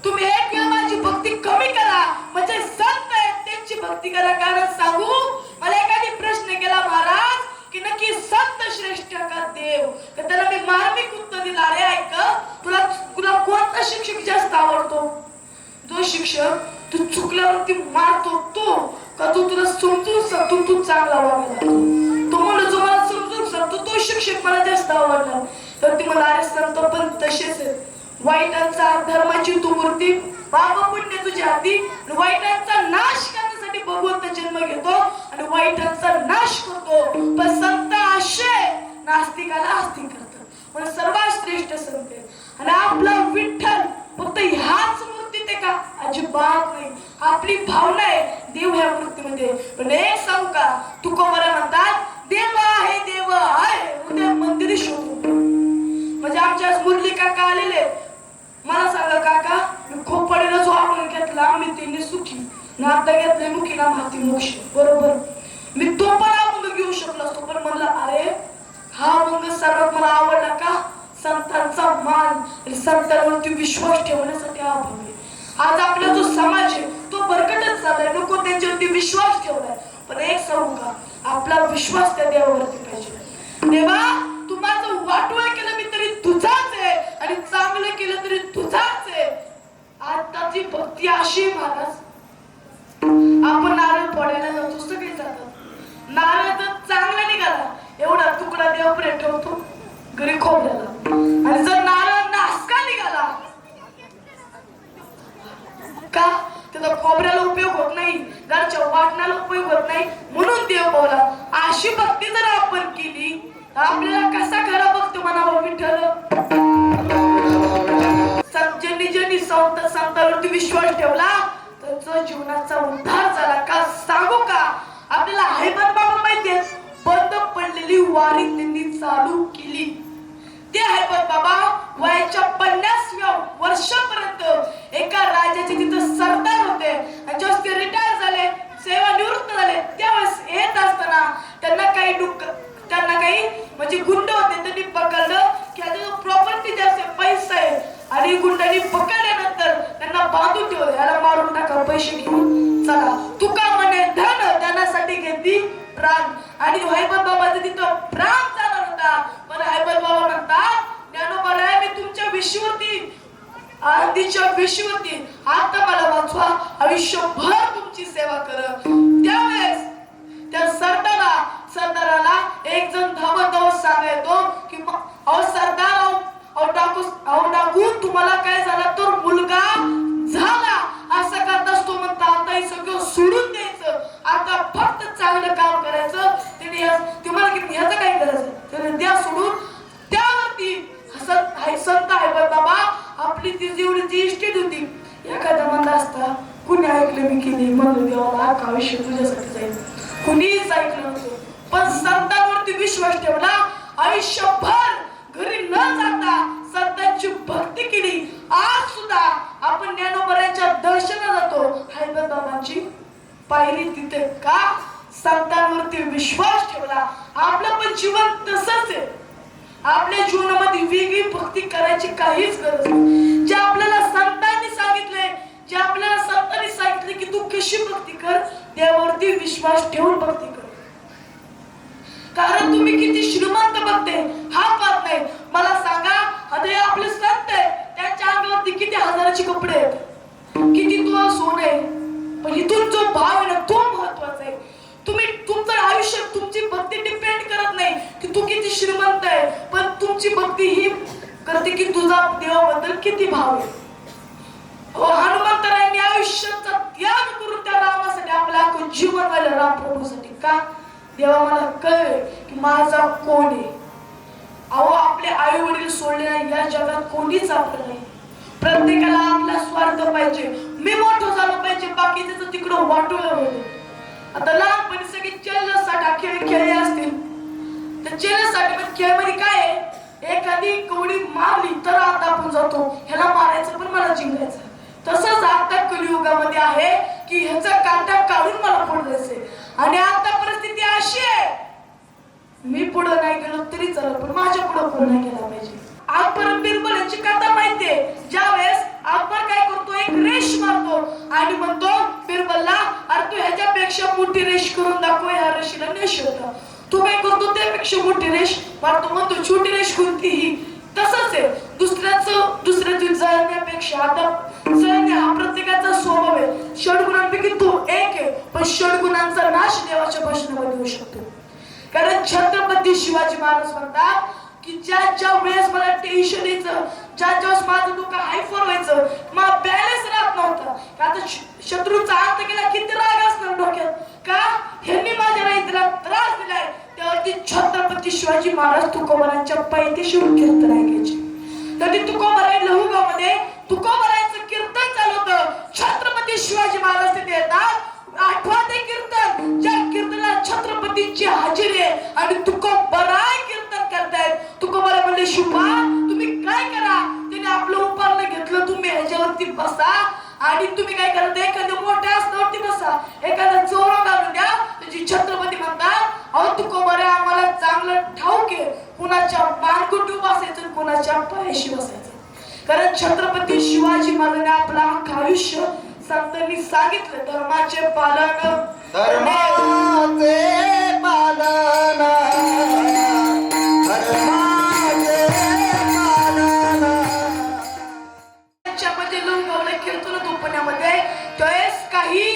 तुम्ही एक वेळा माझी भक्ती कमी करा म्हणजे संत आहेत त्यांची भक्ती करा. कारण सांगू मला एखादी प्रश्न केला महाराज की नक्की संत श्रेष्ठ का देव, तर त्याला मी मार्मिक उत्तर दिलं अरे ऐक तुला कोणता शिक्षक जास्त आवडतो, जो शिक्षक तू चुकल्यावरती मारतो तो का जो तुला समजून सांगतो तू चांगला वागला. तो म्हणलं जो मला समजून सांगतो तो शिक्षक मला जास्त आवडला. तर ती मला अरे संत पण तसेच आहे. वाईटांचा धर्माची तू मूर्ती बाबा पुण्य तुझ्या हाती. वाईटांचा नाश करण्यासाठी भगवंत जन्म घेतो आणि वाईटांचा नाश करतो. पण संत असे नास्तिकाला आस्तिक करतात. पण सर्वात श्रेष्ठ संत आहे. आणि आपला विठ्ठल फक्त ह्याच मूर्तीत आहे का? अजिबात नाही. आपली भावना आहे देव ह्या मूर्तीमध्ये. पण एक सांगू का, तुकोबरा म्हणतात देव आहे देव आहे उद्या मंदिर शोधू. म्हणजे आमच्या मुरली काका आलेले. मला सांगा काका, मी खूप पडेला जो आपण घेतला आम्ही त्यांनी सुखी नाता घेतले मुखी ना माती मोक्ष. बरोबर, मी तो पण अभंग घेऊ शकलो असतो. पण म्हणलं अरे हा अभंग सर्वात मला आवडला का? संतांचा मान आणि संतांवरती विश्वास ठेवण्यासाठी हा अभंग आहे. आज आपला जो समाज आहे तो भरकटच झालाय. नको त्यांच्यावरती विश्वास ठेवलाय. पण एक सांगू का, आपला विश्वास त्या देवावरती पाहिजे. देवा तू माझं वाटोळ केलं मी तरी तुझाच आहे आणि चांगलं केलं तरी तुझाच आहे. आताची भक्ती अशी महाराज, आपण नारळ फोडायला जातो सगळे जातात. नारळ तर चांगला निघाला एवढा तुकडा देवापुढे ठेवतो घरी खोबऱ्याला. आणि जर नारळ नासका निघाला का त्याचा खोबऱ्याला उपयोग होत नाही, घरच्या वाटण्याला उपयोग होत नाही. म्हणून देव बोला अशी भक्ती जर आपण केली तर आपल्याला कसा खरा बघतो म्हणावं विठ्ठल. ज्यांनी ज्यांनी संतांवरती विश्वास ठेवला त्याचा जीवनाचा उद्धार झाला. का सांगू का, आपल्याला हैबत बाबा माहितीये बंद पडलेली वारी त्यांनी चालू केली. ते हैबत बाबा वयाच्या 50व्या वर्षापर्यंत एका राजाचे तिथं सरदार होते. आणि जेव्हा ते रिटायर झाले, सेवानिवृत्त झाले, त्यावेळेस येत असताना त्यांना काही म्हणजे गुंड होते. त्यांनी पकडलं की आता प्रॉपर्टी जास्त पैसा आहे आणि गुंडांनी पकडल्यानंतर त्यांना बांधून ठेवलं. याला मारून टाका पैसे घेऊन चला. तुका म्हणे धन धनासाठी घेतली प्राण. आणि हैबत बाबाचं तिथं प्राण जाणार होता. पण हैबत बाबा म्हणतात ज्ञानोबा मी तुमच्या विषयवरती आधीच्या विषयवरती आता मला वाचवा, आयुष्यभर तुमची सेवा कर. त्यावेळेस त्या सरदाराला एक जण धावत सांगायचो की अहो सरदार अहो डाकू तुम्हाला काय झाला तर मुलगा झाला असं करताच तो म्हणता आता हे सगळं सोडून द्यायचं, आता फक्त चांगलं काम करायचं. ते मला की ह्याचं काय करायचं त्याने द्या सोडून. त्यावरती संत हैबत बाबा आपली ती जेवढी जी इस्टेट होती एखादा म्हणला असता कुणी ऐकलं मी केली म्हणून देवाला अख्खं आयुष्य तुझ्यासाठी जाईल. कुणीच ऐकलं नव्हतं. पण संतांवरती विश्वास ठेवला. आयुष्यभर घरी न जाता संतांची भक्ती केली. आज सुद्धा आपण ज्ञानोबरांच्या दर्शनाला जातो. हैबत बाबांची पायरी तिथे का? संतांवरती विश्वास ठेवला. आपलं पण जीवन तसंच आहे. आपल्या जीवनामध्ये वेगळी भक्ती करायची काहीच गरज नाही. जे आपल्याला संतांनी सांगितले, जे आपल्याला संतांनी सांगितले की तू कशी भक्ती कर, त्यावरती विश्वास ठेवून भक्ती कर. कारण तुम्ही किती श्रीमंत भक्ते हा पाहत नाही. मला सांगा आता आपले संत आहे त्यांच्या अंगावरती किती हजाराचे कपडे आहेत, किती तुला सोनं आहे. पण इथून जो भाव आहे ना तो महत्वाचा आहे. तुम्ही तुमचं आयुष्य तुमची भक्ती डिपेंड करत नाही की तू किती श्रीमंत आहे, पण तुमची भक्ती ही करते की तुझा देवाबद्दल किती भाव आहे. हनुमंतरायांनी आयुष्याचा त्याग करून त्या रामासाठी आपलं अख्खं जीवन वालं राम प्रभूसाठी. का? देवा मला कळले की माझा कोण आहे. अहो आपले आई वडील सोडले नाही या जगात कोणीच आपलं नाही. प्रत्येकाला आपला स्वार्थ पाहिजे. मी मोठं झालं पाहिजे, बाकी त्याचं तिकडं वाटोळं होईल. आता लहानपणी सगळे चेलसाठी खेळ खेळले असतील तर चेलसाठी पण खेळमध्ये काय आहे, एखादी कवडी मारली तर आता आपण जातो ह्याला मारायचं पण मला जिंकायचं. तसंच आता कलियुगामध्ये आहे की ह्याचा काटा काढून मला पुढे जायचंय. आणि आता परिस्थिती अशी आहे मी पुढे नाही गेलो तरी चालेल पण माझ्या पुढे नाही गेला पाहिजे. अकबर बिरबल यांची कथा माहितीये. ज्यावेळेस अकबर काय करतो, एक रेष मारतो आणि म्हणतो बिरबलला अरे तू ह्याच्यापेक्षा मोठी रेष करून दाखव, या रेषेला नेश होता. तू काय करतो त्यापेक्षा मोठी रेष मारतो, म्हणतो छोटी रेष कोणतीही. तसंच आहे दुसऱ्याची जळण्यापेक्षा आता जळणे हा प्रत्येकाचा स्वभाव आहे. षडगुणांपैकी तो एक आहे पण षडगुणांचा शेवटच्या भाषणामध्ये देऊ शकतो. कारण छत्रपती शिवाजी महाराज म्हणतात की ज्या वेळेस मला टेन्शन यायचं, ज्या वेळेस माझं डोकं हायफर व्हायचं, मला बॅलन्स राहत नव्हता. आता शत्रूचा अंत केला, किती राग असणार डोक्यात, का ह्यांनी माझ्या राईला त्रास दिलाय. त्यावरती छत्रपती शिवाजी महाराज तुकोबारांच्या पायथ्याशीवर कीर्तन ऐकायचे. तर तुकोबाराई लहुगामध्ये तुकोबारांचं कीर्तन चालू होतं. छत्रपती शिवाजी महाराज तिथे येतात. आठवा ते कीर्तन, ज्या कीर्तनाला छत्रपतींची हजेरी आहे आणि तुकोबाराय कीर्तन करतायत. तुकोबाराय म्हणले, शुभा तुम्ही काय करा, त्याने आपलं उपकरण घेतलं, तुम्ही ह्याच्यावरती बसा आणि तुम्ही काय करा, एखाद्या मोठ्या आसनावरती बसा, एखादा चोरा घालून द्या. त्याची छत्रपती म्हणतात, अहो तुकोबाराय आम्हाला चांगलं ठाऊक आहे कुणाच्या मानकुटी बसायचं, कुणाच्या पायाशी बसायचं. कारण छत्रपती शिवाजी महाराजांनी आपलं अख्खं आयुष्य संतांनी सांगितलं, धर्माचे पालन, धर्माचे पालन, धर्माचे पालन. त्याच्यामध्ये लंगावलं कीर्तन दुपण्यामध्ये त्यावेळेस काही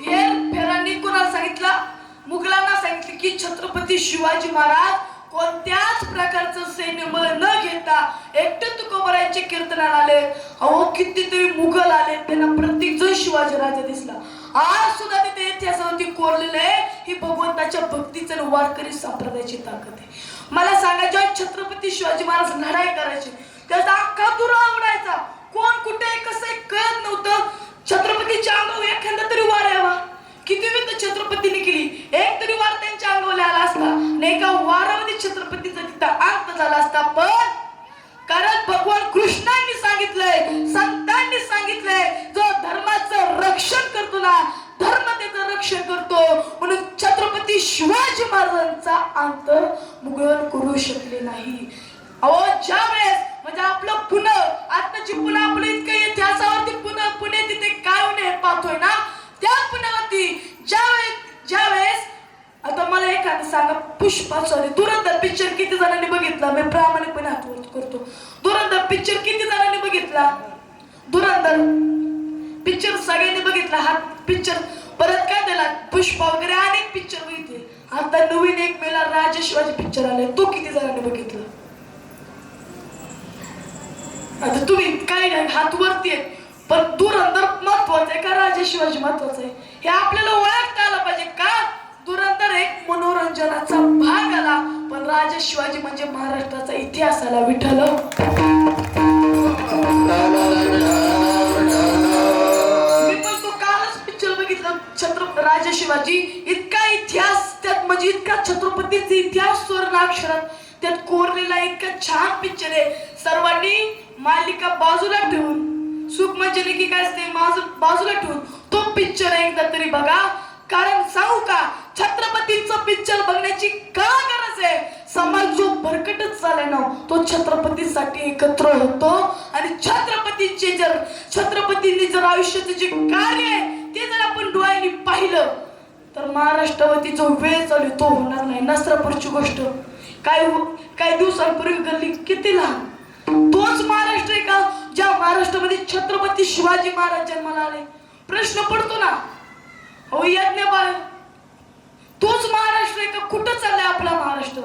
हेर फेरांनी कोणाला सांगितलं, मुघलांना सांगितलं की छत्रपती शिवाजी महाराज कोणत्याच प्रकारचं सैन्यबळ न घेता एकटे तुकोबारायांचे कीर्तनाला आले. अहो कितीतरी मुघल आले, त्यांना प्रत्येक जण शिवाजी राजा दिसला. आज सुद्धा तिथे इतिहासावरती कोरलेलं आहे. ही भगवंताच्या भक्तीचं आणि वारकरी संप्रदायाची ताकद आहे. मला सांगा, जेव्हा छत्रपती शिवाजी महाराज लढाई करायचे त्याचा अख्खा दुरा आवडायचा. कोण कुठे कसं आहे कळत नव्हतं. छत्रपतीच्या अंगावर एखादा तरी वार यावा. किती विध छत्रपतीने केली, एक तरी वार त्यांच्या अंगावर आला असता आणि एका वारामध्ये छत्रपतीचा तिथं अंत झाला असता. पण कारण भगवान कृष्णांनी सांगितलंय, संतांनी सांगितलंय, जो धर्माचं रक्षण करतो ना, धर्म त्याचं रक्षण करतो. म्हणून छत्रपती शिवाजी महाराजांचा अंत मुघल करू शकले नाही. अहो ज्या वेळेस म्हणजे आपलं पुणे, आताची पुणे आपलं इतकं इतिहासावरती पुणे तिथे काय होणे हे पाहतोय ना, त्या पुण्यावरती ज्यावेळेस आता मला एखादं सांगा, पुष्पाचं धुरंधर पिक्चर किती जणांनी बघितला? मी प्रामाणिकपणे हात वर करतो. धुरंधर पिक्चर किती जणांनी बघितला? धुरंधर पिक्चर सगळ्यांनी बघितला. हा पिक्चर परत काय दिला, पुष्पा वगैरे अनेक पिक्चर बघितले. आता नवीन एक मेला राजा शिवाजी पिक्चर आलाय, तो किती जणांनी बघितला? आता तुम्ही काही नाही, हात वरती आहेत. पण धुरंधर महत्वाचं आहे का राजा शिवाजी महत्वाचं आहे हे आपल्याला ओळखता आलं पाहिजे. का धुरंधर एक मनोरंजनाचा भाग आला, पण राजा शिवाजी म्हणजे महाराष्ट्राचा इतिहास आला. विठ्ठल मी पण तो कालच पिक्चर बघितलं, छत्रपती राजा शिवाजी. इतका इतिहास त्यात, म्हणजे इतका छत्रपतीचा इतिहास सुवर्णाक्षरात त्यात कोरलेला इतका छान पिक्चर आहे. सर्वांनी मालिका बाजूला ठेवून, सुख म्हणजे की काय असते बाजूला ठेवून तो पिक्चर एकदा तरी बघा. कारण सांगू का, छत्रपतींचं पिक्चर बघण्याची का गरज आहे? समाज जो भरकटच चाललाय ना, तो छत्रपतीसाठी एकत्र होतो. आणि छत्रपतींनी जर आयुष्याचं जे कार्य आहे ते जर आपण डोळ्यांनी पाहिलं तर महाराष्ट्रावरती जो वेळ चालू तो होणार नाही. नसरापूरची गोष्ट काही दिवसांपूर्वी घडली, किती लहान. तोच महाराष्ट्र आहे का ज्या महाराष्ट्रामध्ये छत्रपती शिवाजी महाराज जन्माला आले? प्रश्न पडतो ना. हो यज्ञबाळ, तोच महाराष्ट्र आहे का? कुठं चाललाय आपला महाराष्ट्र?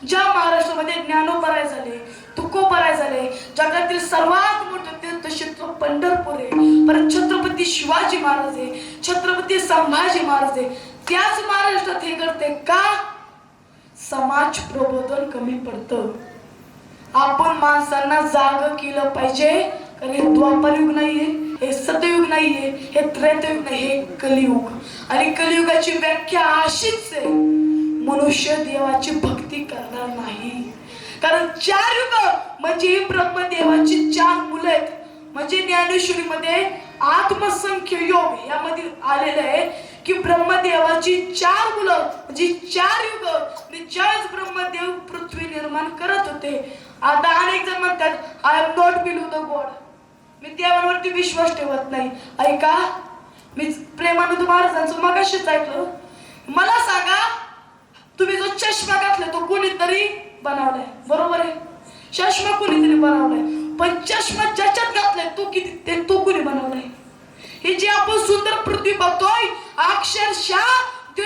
ज्या महाराष्ट्रामध्ये ज्ञानोबराय झाले, तुकोबराय झाले, जगातील सर्वात मोठं तीर्थक्षेत्र पंढरपूर आहे, परत छत्रपती शिवाजी महाराज आहे, छत्रपती संभाजी महाराज आहे. त्याच महाराष्ट्रात हे घडते का? समाज प्रबोधन कमी पडतं. आपण माणसांना जाग केलं पाहिजे. कारण हे द्वापर युग नाहीये, हे सतयुग नाहीये, हे त्रेतयुग नाही, हे कलियुग. आणि कलियुगाची व्याख्या अशीच आहे, मनुष्य देवाची भक्ती करणार नाही. कारण 4 युग म्हणजे ब्रह्मदेवाची 4 मुलं आहेत. म्हणजे ज्ञानेश्वरीमध्ये आत्मसंख्य योग यामध्ये आलेलं आहे की ब्रह्मदेवाची 4 मुलं म्हणजे 4 युग. ज्यावेळेस ब्रह्मदेव पृथ्वी निर्माण करत होते, आता अनेक जण म्हणतात I am not believe the God, मी देवावरती विश्वास ठेवत नाही. ऐका, मी प्रेमानंद महाराजांचं मगाशीच ऐकलं. मला सांगा, तुम्ही जो चष्मा घातला तो कोणीतरी बनवलाय, बरोबर आहे? चष्मा कोणीतरी बनवलाय, पण चष्मा ज्याच्यात घातलाय तो कोणी बनवलाय? हे जे आपण सुंदर पृथ्वी बघतोय, अक्षरशः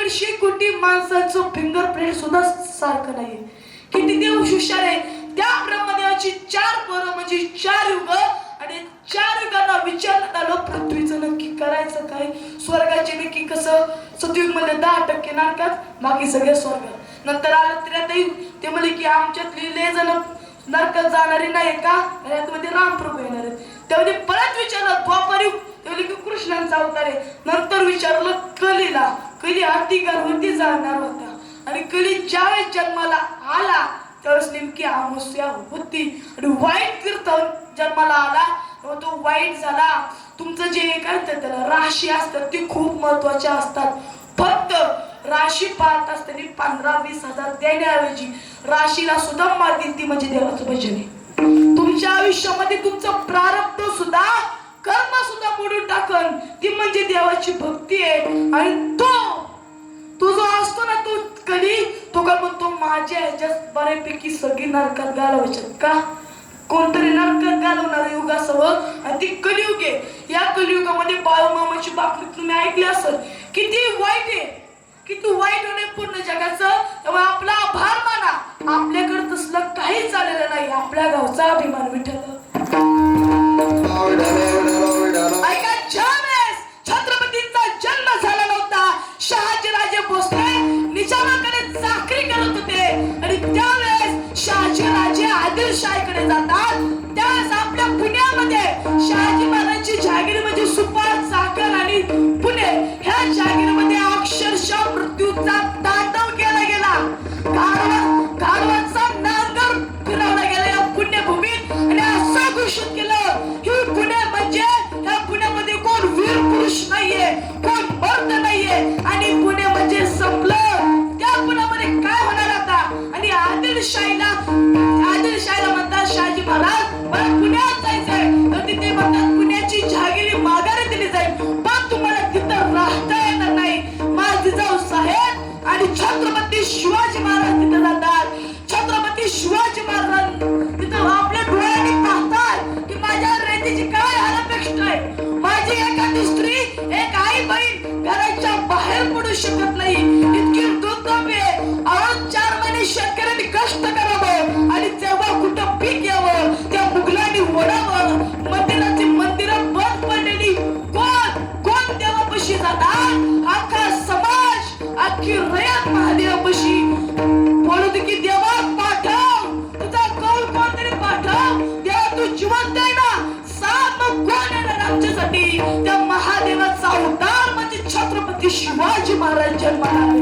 दीडशे कोटी माणसाचं फिंगरप्रिंट सुद्धा सारखं नाहीये. किती देव हुशार आहे. त्या ब्रह्मदेवाची 4 पोरं म्हणजे 4 युग आणि 4 युगांना विचारण्यात आलं पृथ्वीचं नक्की करायचं काय, स्वर्गाचे नक्की कसं. सतयुग मध्ये 10% नरकात, बाकी सगळे स्वर्गात. नंतर आलं त्रेतायुग, ते म्हणले की आमच्यातली लय जण नरकात जाणारी नाही का, यामध्ये रामप्रभू येणार आहेत. त्यामध्ये परत विचारलं द्वापारयुग, ते म्हणले की कृष्णांचा अवतार आहे. नंतर विचारलं कलीला, कली अति गर्भवती जाणार होता आणि कली ज्यावेळेस जन्माला आला त्यावेळेस नेमकी अमावस्या होती आणि वाईट तीर्थ जन्माला आला तेव्हा तो वाईट झाला. तुमचं जे काय म्हणतात त्याला राशी असतात ती खूप महत्वाच्या असतात. फक्त राशी पाहत असताना 15-20 हजार देण्याऐवजी राशीला सुद्धा मात दिली, ती म्हणजे देवाचं भजन आहे. तुमच्या आयुष्यामध्ये तुमचं प्रारब्ध सुद्धा कर्म सुद्धा मोडून टाकन, ती म्हणजे देवाची भक्ती आहे. आणि तो जो असतो ना तो कधी तो काय म्हणतो माझ्या ह्याच्यात बऱ्यापैकी सगळी नरकात घालवायच्यात का, कोणतरी नरकात घालवणार युग असावं आणि ती कलियुग आहे. या कलियुगामध्ये बाळूमामाची बातमी तुम्ही ऐकली असेल, किती वाईट आहे, किती वाईट होणे पूर्ण जगाचं. तेव्हा आपला आभार माना, आपल्याकडे तसलं काही चाललेलं नाही. आपल्या गावचा अभिमान विठ्ठल. ऐका, ज्यावेळेस छत्रपतींचा जन्म झाला नव्हता, शहाजीराजे भोसले निजामाकडे चाकरी करत होते आणि त्यावेळेस शहाजीराजे आदिलशाहीकडे जातात. त्यावेळेस आपल्या पुण्यामध्ये शहाजी महाराजांची जागीर म्हणजे सुपार, चाकण आणि पुणे ह्या जागीरमध्ये अक्षरशः मृत्यूचा तांडव केला गेला. गाढवाचा नांगर फिरवला गेला या पुण्यभूमीत आणि असं घोषित केलं की पुणे म्हणजे या पुण्यामध्ये कोण वीर पुरुष नाहीये, कोण मर्द नाहीये आणि पुणे म्हणजे संपलं. त्या पुण्यामध्ये काय होणार आता. आणि आदिलशाहीला म्हणतात शहाजी महाराज मला पुण्यात जायचंय, तर तिथे म्हणतात पुण्याची जहागिरी माघारी दिली जाईल, पण तुम्हाला तिथं राहता येणार नाही. माझे जाऊ साहेब आणि छत्रपती शिवाजी महाराज तिथे जातात. छत्रपती शिवाजी महाराज तिथं आपल्या डोळ्यांनी पाहतात की माझ्या रेतीची काय अपेक्षा आहे. माझी एखादी स्त्री, एक आई बहीण घराच्या बाहेर पडू शकत नाही, इतकी दुर्दम आहे. 4 महिने शेतकऱ्यांनी कष्ट करावं आणि तेव्हा कुठं पीक यावं, त्या मुघलांनी ओढावं. मंदिरं बंद पडलेली, कोण देवापाशी जातात. अख्खा समाज, अख्खी रयत महादेवापाशी बोलू दे की देवा पाठव, तुझा कौल कोणतरी पाठव. देवा तू जिवंत आहे ना, सांग मग कोण येणार आमच्यासाठी. त्या महादेवाचा अवतार म्हणजे छत्रपती शिवाजी महाराज जन्माला आले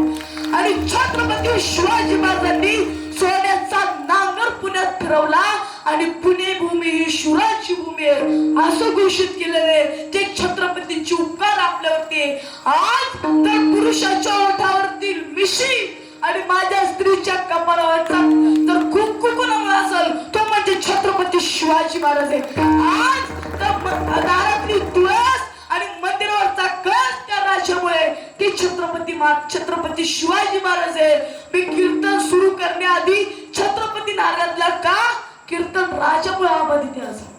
आणि छत्रपती शिवाजी महाराजांनी सोन्याचा नांगर पुण्यात फिरवला आणि पुणे भूमी ही शिवराची भूमी आहे असं घोषित केलेले ते छत्रपतींचे उपकार आपल्यावरती. आज तर पुरुषाच्या ओठावरती मिशी आणि माझ्या स्त्रीच्या कपाळावरचा तर कुंकुम असेल तो म्हणजे छत्रपती शिवाजी महाराज आहे. आज तर दारातली तुळस आणि मंदिरावरचा कळस त्या राजामुळे ते छत्रपती शिवाजी महाराज आहे. मी कीर्तन सुरू करण्याआधी छत्रपती नारायणला का कीर्तन राजामुळे आबादित आहे.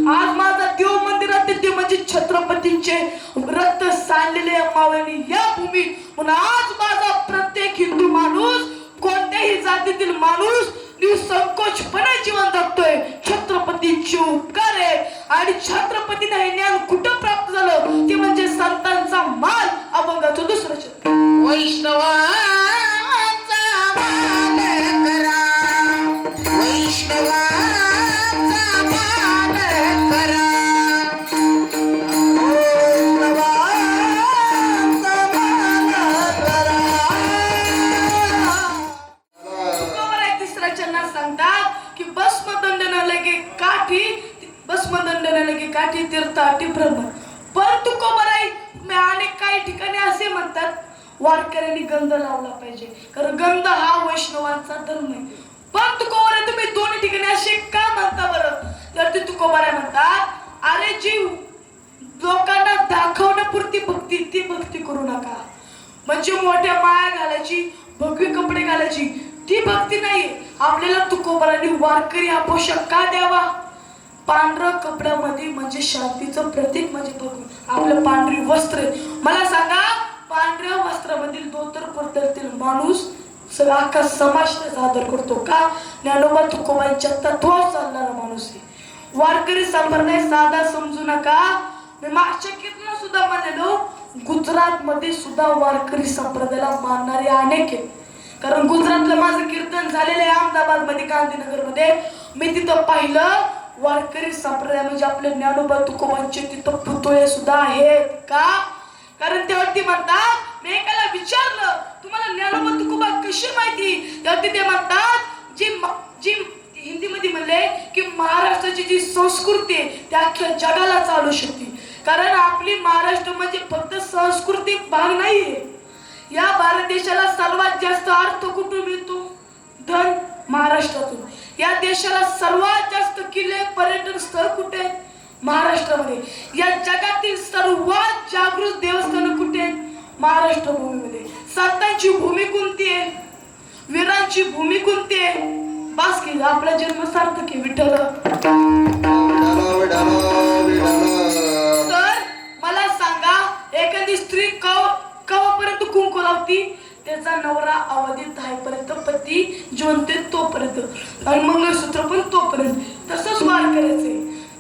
आज माझा देव मंदिरात ते म्हणजे छत्रपतींचे रक्त सांडलेले मावळणी या भूमीत. म्हणून आज माझा प्रत्येक हिंदू माणूस, कोणत्याही जातीतील माणूस निसंकोचपणे जीवन जगतोय. छत्रपतींचे उपकार आहे आणि छत्रपतींना हे ज्ञान कुठं प्राप्त झालं ते म्हणजे संतांचा माल अभंगाचं दुसरं छत्र. वैष्णवांचा मान करा, वैष्णवांचा मान करा, वैष्णवांचा मान करा. तिसऱ्या चरणात सांगतात की भस्मदंडन लगे काठी तीर्थाटी भ्रमण. परंतु कोमराई अनेक काही ठिकाणी असे म्हणतात वारकऱ्यांनी गंध लावला पाहिजे कारण गंध हा वैष्णवांचा धर्म आहे. परंतु कोमराई तुम्ही दोन्ही ठिकाणी असे का म्हणता बरं. तर ते तुकोबाराय म्हणतात अरे जी लोकांना दाखवण्यापुरती भक्ती ती भक्ती करू नका. म्हणजे मोठ्या माया घालायची, भगवे कपडे घालायची ती भक्ती नाही. आपल्याला तुकोबारांनी वारकरी हा पोशाख का द्यावा. पांढऱ्या कपड्यामध्ये म्हणजे शांतीचं प्रतीक म्हणजे भगवे आपलं पांढरी वस्त्र. मला सांगा पांढऱ्या वस्त्रामधील धोतर पद्धतीतील माणूस सगळा अख्खा समाज त्याचा आदर करतो का? ज्ञानोबा तुकोबांच्या तत्वावर चालणारा माणूस आहे. वारकरी संप्रदाय साधा समजू नका. मी मागच्या कीर्तनात सुद्धा म्हणलेलो, गुजरात मध्ये सुद्धा वारकरी संप्रदायाला मानणारे अनेक आहेत. कारण गुजरातला माझं कीर्तन झालेलं आहे अहमदाबाद मध्ये, गांधीनगर मध्ये. मी तिथं पाहिलं वारकरी संप्रदाय म्हणजे आपले ज्ञानोबा तुकोबांचे तिथं पुतळे सुद्धा आहेत का? कारण तेव्हा म्हणतात, मी एकाला विचारलं तुम्हाला ज्ञानोबा तुकोबा कशी माहिती, तेव्हा ते म्हणतात जी हिंदीमध्ये म्हणले की महाराष्ट्राची जी संस्कृती आहे त्या अख्ख्या जगाला चालू शकते. कारण आपली महाराष्ट्र म्हणजे फक्त सांस्कृतिक भाग नाहीये. या भारत देशाला सर्वात जास्त अर्थ कुठून मिळतो? धन महाराष्ट्रातून. या देशाला सर्वात जास्त किल्ले पर्यटन स्थळ कुठे आहेत? महाराष्ट्रामध्ये. या जगातील सर्वात जागृत देवस्थान कुठे आहेत? महाराष्ट्र भूमीमध्ये. संतांची भूमी कोणती आहे? वीरांची भूमी कोणती आहे? बास की आपला जन्म सार्थक आहे. विठ्ठल. तर मला सांगा, एखादी स्त्री कवापर्यंत कुंकू लावती? त्याचा नवरा अवधीत आहेपर्यंत, पती जिवंत तोपर्यंत, आणि मंगळसूत्र पण तोपर्यंत. तसंच वार करायचंय.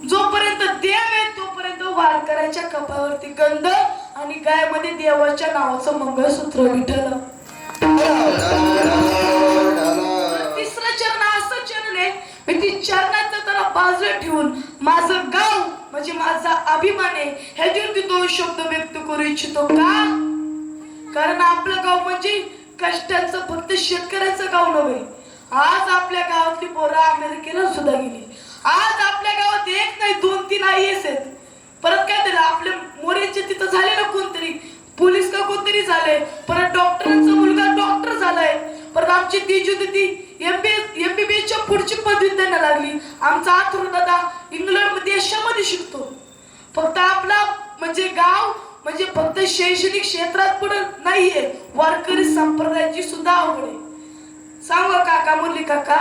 जोपर्यंत देव आहे तोपर्यंत वार करायच्या. कपाळावरती गंध आणि गायमध्ये देवाच्या नावाचं मंगळसूत्र. विठ्ठल. तिसरं चरण असं चरण आहे, मी ती चरणाचं जरा बाजूला ठेवून माझं गाव म्हणजे माझा अभिमान आहे ह्यातून ती दोन शब्द व्यक्त करू इच्छितो का? कारण आपलं गाव म्हणजे कष्टाचं फक्त शेतकऱ्याचं गाव नव्हे. आज आपल्या गावातली पोरं अमेरिकेला सुद्धा गेली. आज आपल्या गावात एक नाही 2-3 IAS आहेत. परत काय झालं, आपल्या मोरेंचे तिथं झाले ना कोणतरी पोलीस का कोणतरी झाले. परत डॉक्टरांचा मुलगा डॉक्टर झालाय. परत आमची दिदी MBBS च्या पुढची पदवी त्यांना लागली. आमचा अथर्व दादा इंग्लंड देशामध्ये शिकतो. फक्त आपला म्हणजे गाव म्हणजे फक्त शैक्षणिक क्षेत्रात पण नाहीये, वारकरी संप्रदायाची सुद्धा आवड आहे. सांगा काका, मुरली काका,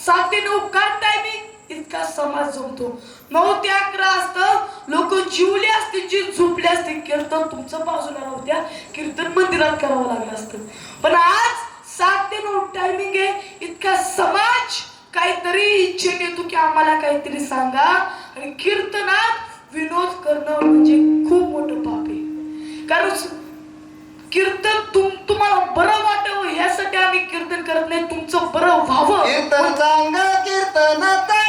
7 ते 9 का टायमिंग इतका समाज जमतो. 9 ते 11 असतं. लोक जिवले असते, जी झोपले असते. कीर्तन तुमचं बाजूला नव्हत्या, कीर्तन मंदिरात करावं लागलं असतं. पण आज 7 ते 9 टायमिंग आहे. इतका समाज काहीतरी इच्छेने येतो की आम्हाला काहीतरी सांगा. आणि कीर्तनात विनोद करणं म्हणजे खूप मोठं पाप आहे. कारण कीर्तन तुम्हाला बरं वाटावं यासाठी आम्ही कीर्तन करत नाही, तुमचं बरं व्हावं. कीर्तन चांग, कीर्तन चांग,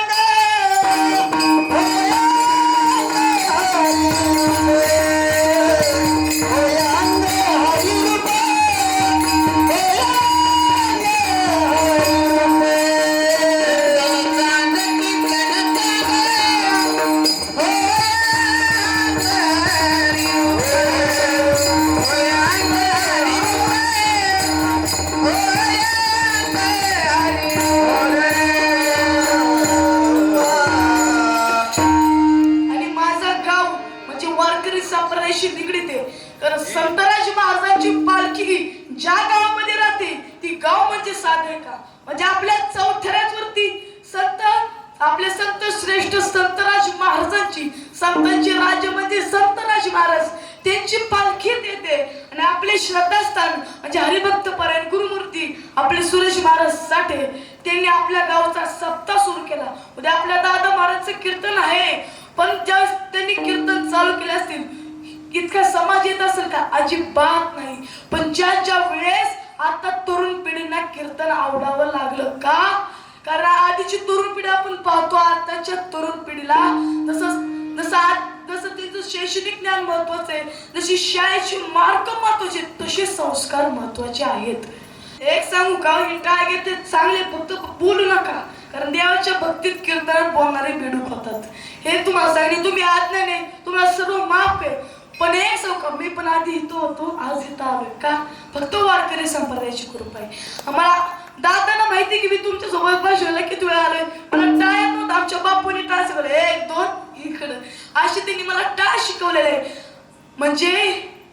संप्रदायाशी निगडीत आहे. कारण संतराज महाराजांची पालखी ज्या गावामध्ये राहते ती गाव म्हणजे साधे का? म्हणजे आपल्या चौथऱ्यावरती आपले संत श्रेष्ठ संतराज महाराजांची, संतांचे राज्य म्हणजे संतराज महाराज, त्यांची पालखी येते. आणि आपले श्रद्धास्थान म्हणजे हरिभक्त परायण गुरुमूर्ती आपले सुरेश महाराज साठे, त्यांनी आपल्या गावचा सप्ताह सुरू केला. उद्या आपल्या दादा महाराजचं कीर्तन आहे. पण ज्यावेळेस त्यांनी कीर्तन चालू केले असतील इतका समाज येत असेल का? अजिबात नाही. पण ज्या वेळेस आता तरुण पिढींना कीर्तन आवडावं लागलं का? कारण आधीची तरुण पिढी आपण पाहतो, आताच्या तरुण पिढीला जसं त्यांचं शैक्षणिक ज्ञान महत्वाचं आहे, जशी शाळेची मार्क महत्वाचे तसे संस्कार महत्वाचे आहेत. एक सांगू का, हे काय घेते चांगले फक्त बोलू नका. कारण देवाच्या भक्तीत कीर्तनात बोलणारे बेडूक होतात. हे तुम्हाला सांगितले. तुम्ही आज्ञा नाही, तुम्हाला सर्व माफ आहे. पण एक सांगू का, मी पण आधी इथं होतो, आज इथं आलोय का? फक्त वारकरी संप्रदायाची कृपा आहे. आम्हाला दादांना माहिती की मी तुमच्या सोबत बसवला किती वेळा आलोय. मला टाळ नव्हतं, आमच्या बापूने टाळ शिकवलं, 1 2 इकडं अशी त्यांनी मला टाळ शिकवलेलं आहे. म्हणजे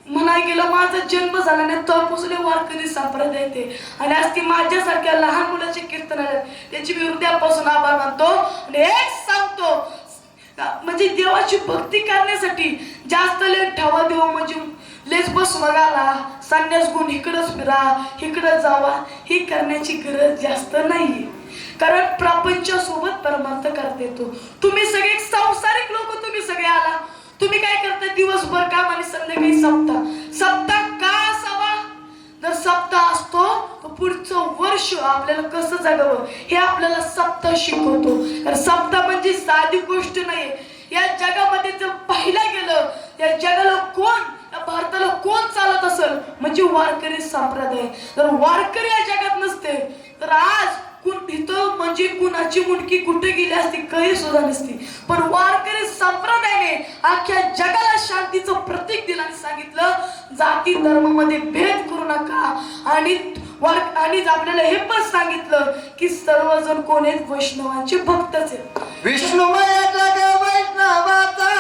म्हणाय गेलं माझा जन्म झाला नाही तेव्हापासून वारकरी संप्रदाय येते. आणि आज ती माझ्यासारख्या लहान मुलाचे कीर्तन आले, त्याची मी हृदयापासून आभार मानतो. आणि एक सांगतो, म्हणजे देवाची भक्ती करण्यासाठी जास्त लेट ठेवा देव म्हणजे लेच बस बघाला संन्यास गुण इकडंच फिरा इकडं जावा ही करण्याची गरज जास्त नाहीये. कारण प्रपंचासोबत परमार्थ करता येतो. तुम्ही सगळे सांसारिक लोक तुम्ही सगळे आला तुम्ही काय करता दिवसभर काम आणि संध्याकाळी सप्ताह का असावा. जर सप्ताह असतो तर पुढचं वर्ष आपल्याला कसं जगावं हे आपल्याला सप्ताह शिकवतो. कारण सप्ताह म्हणजे साधी गोष्ट नाही. या जगामध्ये जर पाहिला गेलं या जगाला कोण या भारताला कोण चालत असेल म्हणजे वारकरी संप्रदाय. जर वारकरी या जगात नसते तर आज इथं म्हणजे कुणाची मुंडकी कुठे गेली असती काही सुद्धा नसती. पण वारकरी संप्रदायाने अख्ख्या जगाला शांतीचं प्रतीक दिलं आणि सांगितलं जाती धर्मामध्ये भेद करू नका. आणि आपल्याला हे पण सांगितलं की सर्वजण कोण आहेत वैष्णवांचे भक्तच आहेत. विष्णुमय जग वैष्णवाचा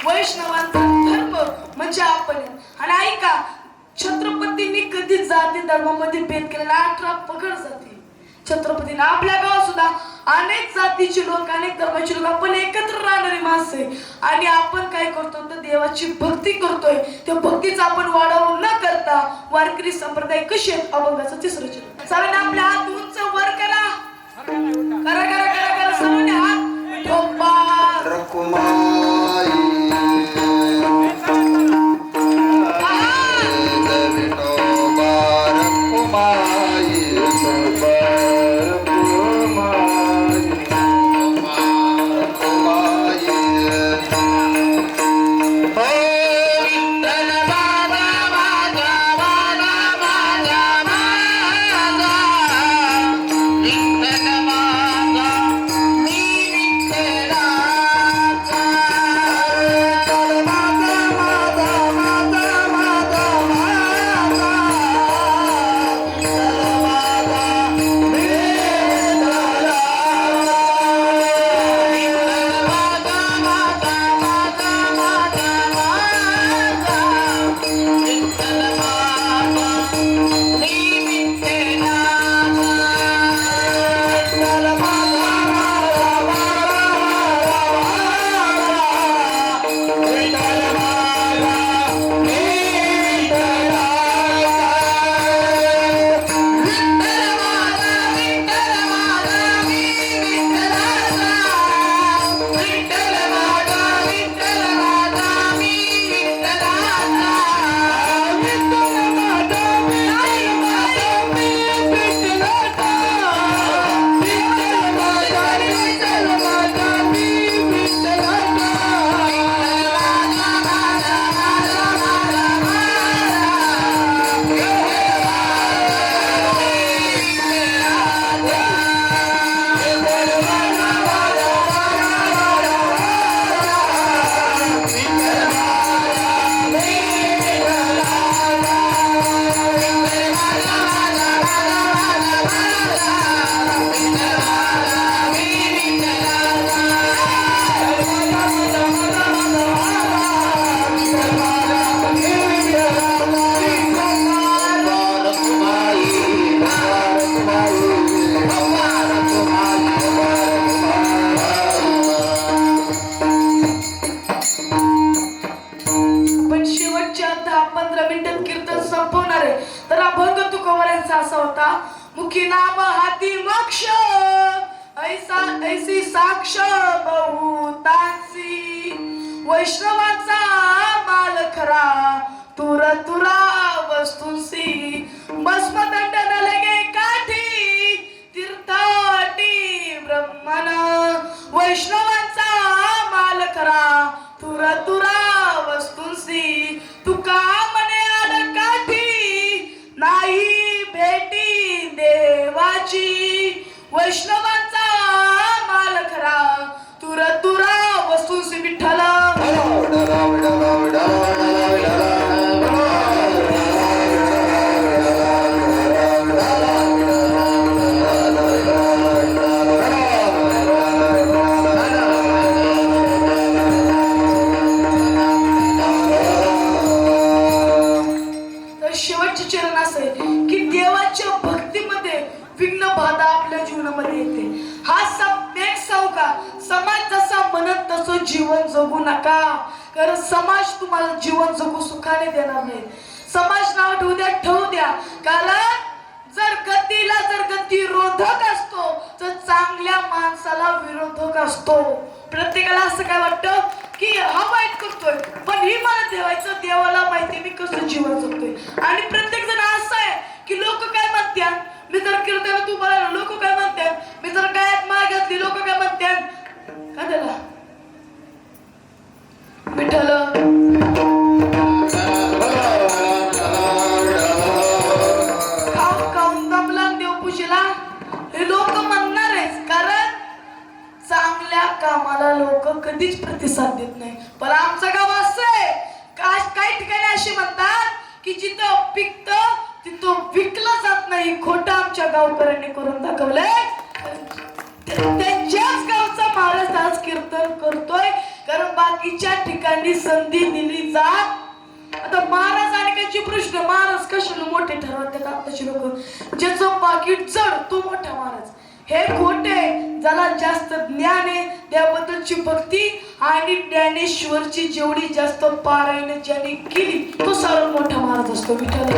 वैष्णवांचा धर्म म्हणजे आपण. आणि ऐका छत्रपतींनी कधीच जाती धर्मामध्ये भेद केलेला 18 पगड जाती छत्रपतींना. आपल्या गावात सुद्धा अनेक जातीचे लोक अनेक धर्माचे लोक आपण एकत्र राहणारी माणसे आणि आपण काय करतो तर देवाची भक्ती करतोय. त्या भक्तीचा आपण वाढवून न करता वारकरी संप्रदाय कसे आहेत अभंगाचं तिसरं चरण. सर्वांनी आपले हात उंच वर करा करा करा करा करा सर्वांनी हात ठोका रकुमाई मुखी नाम हाती मोक्ष ऐसी साक्ष बहुतांसी वैष्णवांचा माल खरा तुर तुरा वस्तूंसी भस्मदंड न लगे काठी तीर्थाटी ब्रह्मन वैष्णवांचा माल खरा तुर तुरा वस्तूंसी तुका मने आड काठी नाही भेटी देवाची वैष्णवांचा माल खरा तुर तुरा वस्तूंसी विठ्ठल तसं जीवन जगू नका. कारण समाज तुम्हाला जीवन जगू सुखाने देणार नाही. समाज नाव ठेवू द्या. कारण जर गती रोधक असतो तर चांगल्या माणसाला विरोधक असतो. प्रत्येकाला असं काय वाटतं की हा वाईट करतोय पण ही मला ठेवायचं, देवाला माहिती मी कसं जीवन जगतोय. आणि प्रत्येक जण असं आहे की लोक काय म्हणतात, मी जर कीर्तन तू बोलायला लोक काय म्हणतात, मी जर गायत माग घातली लोक काय म्हणतात, का त्याला विठ्ठल खाऊन दमला देवपूजेला हे लोक म्हणणार आहेत. कारण चांगल्या कामाला लोक कधीच प्रतिसाद देत नाही. पण आमचं गाव असं आहे, काही ठिकाणी अशी म्हणतात की जिथं पिकतं तिथं विकलं जात नाही. खोटं आमच्या गावकऱ्यांनी करून दाखवलंय. त्यांच्याच गावचा महाराज आज कीर्तन करतोय कारण बाकीच्या ठिकाणी संधी दिली जात. आता महाराज अनेकांचे प्रश्न, महाराज कशाला मोठे ठरवतात आताचे लोक, ज्याचं पाकिट जड तो मोठा महाराज. हे खोटे. ज्याला जास्त ज्ञान आहे त्याबद्दलची भक्ती आणि ज्ञानेश्वरची जेवढी जास्त पारायण ज्याने केली तो सर्वात मोठा महाराज असतो. विठ्ठल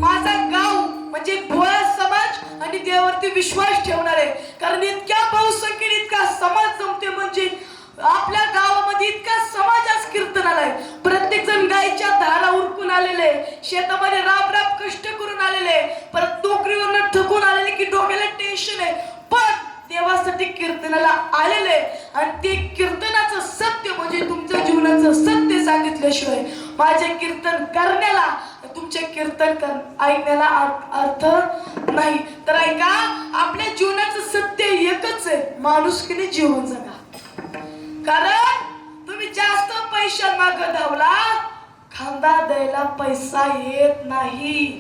माझा गाव म्हणजे भोळा समाज आणि देवावरती विश्वास ठेवणार आहे. कारण इतक्या बहुसंख्येने इतका समाज जमते म्हणजे आपल्या गावामध्ये इतका समाज आज कीर्तनाला आहे. प्रत्येक जण गायच्या धारा उरकून आलेले, शेतामध्ये राब कष्ट करून आलेले, परत नोकरीवरनं थकून आलेले की डोक्याला टेन्शन आहे पण देवासाठी कीर्तनाला आलेले. आणि ते कीर्तनाचं सत्य म्हणजे तुमच्या जीवनाचं सत्य सांगितल्याशिवाय माझे कीर्तन करण्याला तुमचे कीर्तन ऐकण्याला अर्थ नाही. तर ऐका, आपल्या जीवनाचं सत्य एकच आहे, माणुसकीने जीवन जगा. कारण तुम्ही जास्त पैशा मागे धावला, खांदा द्यायला पैसा येत नाही.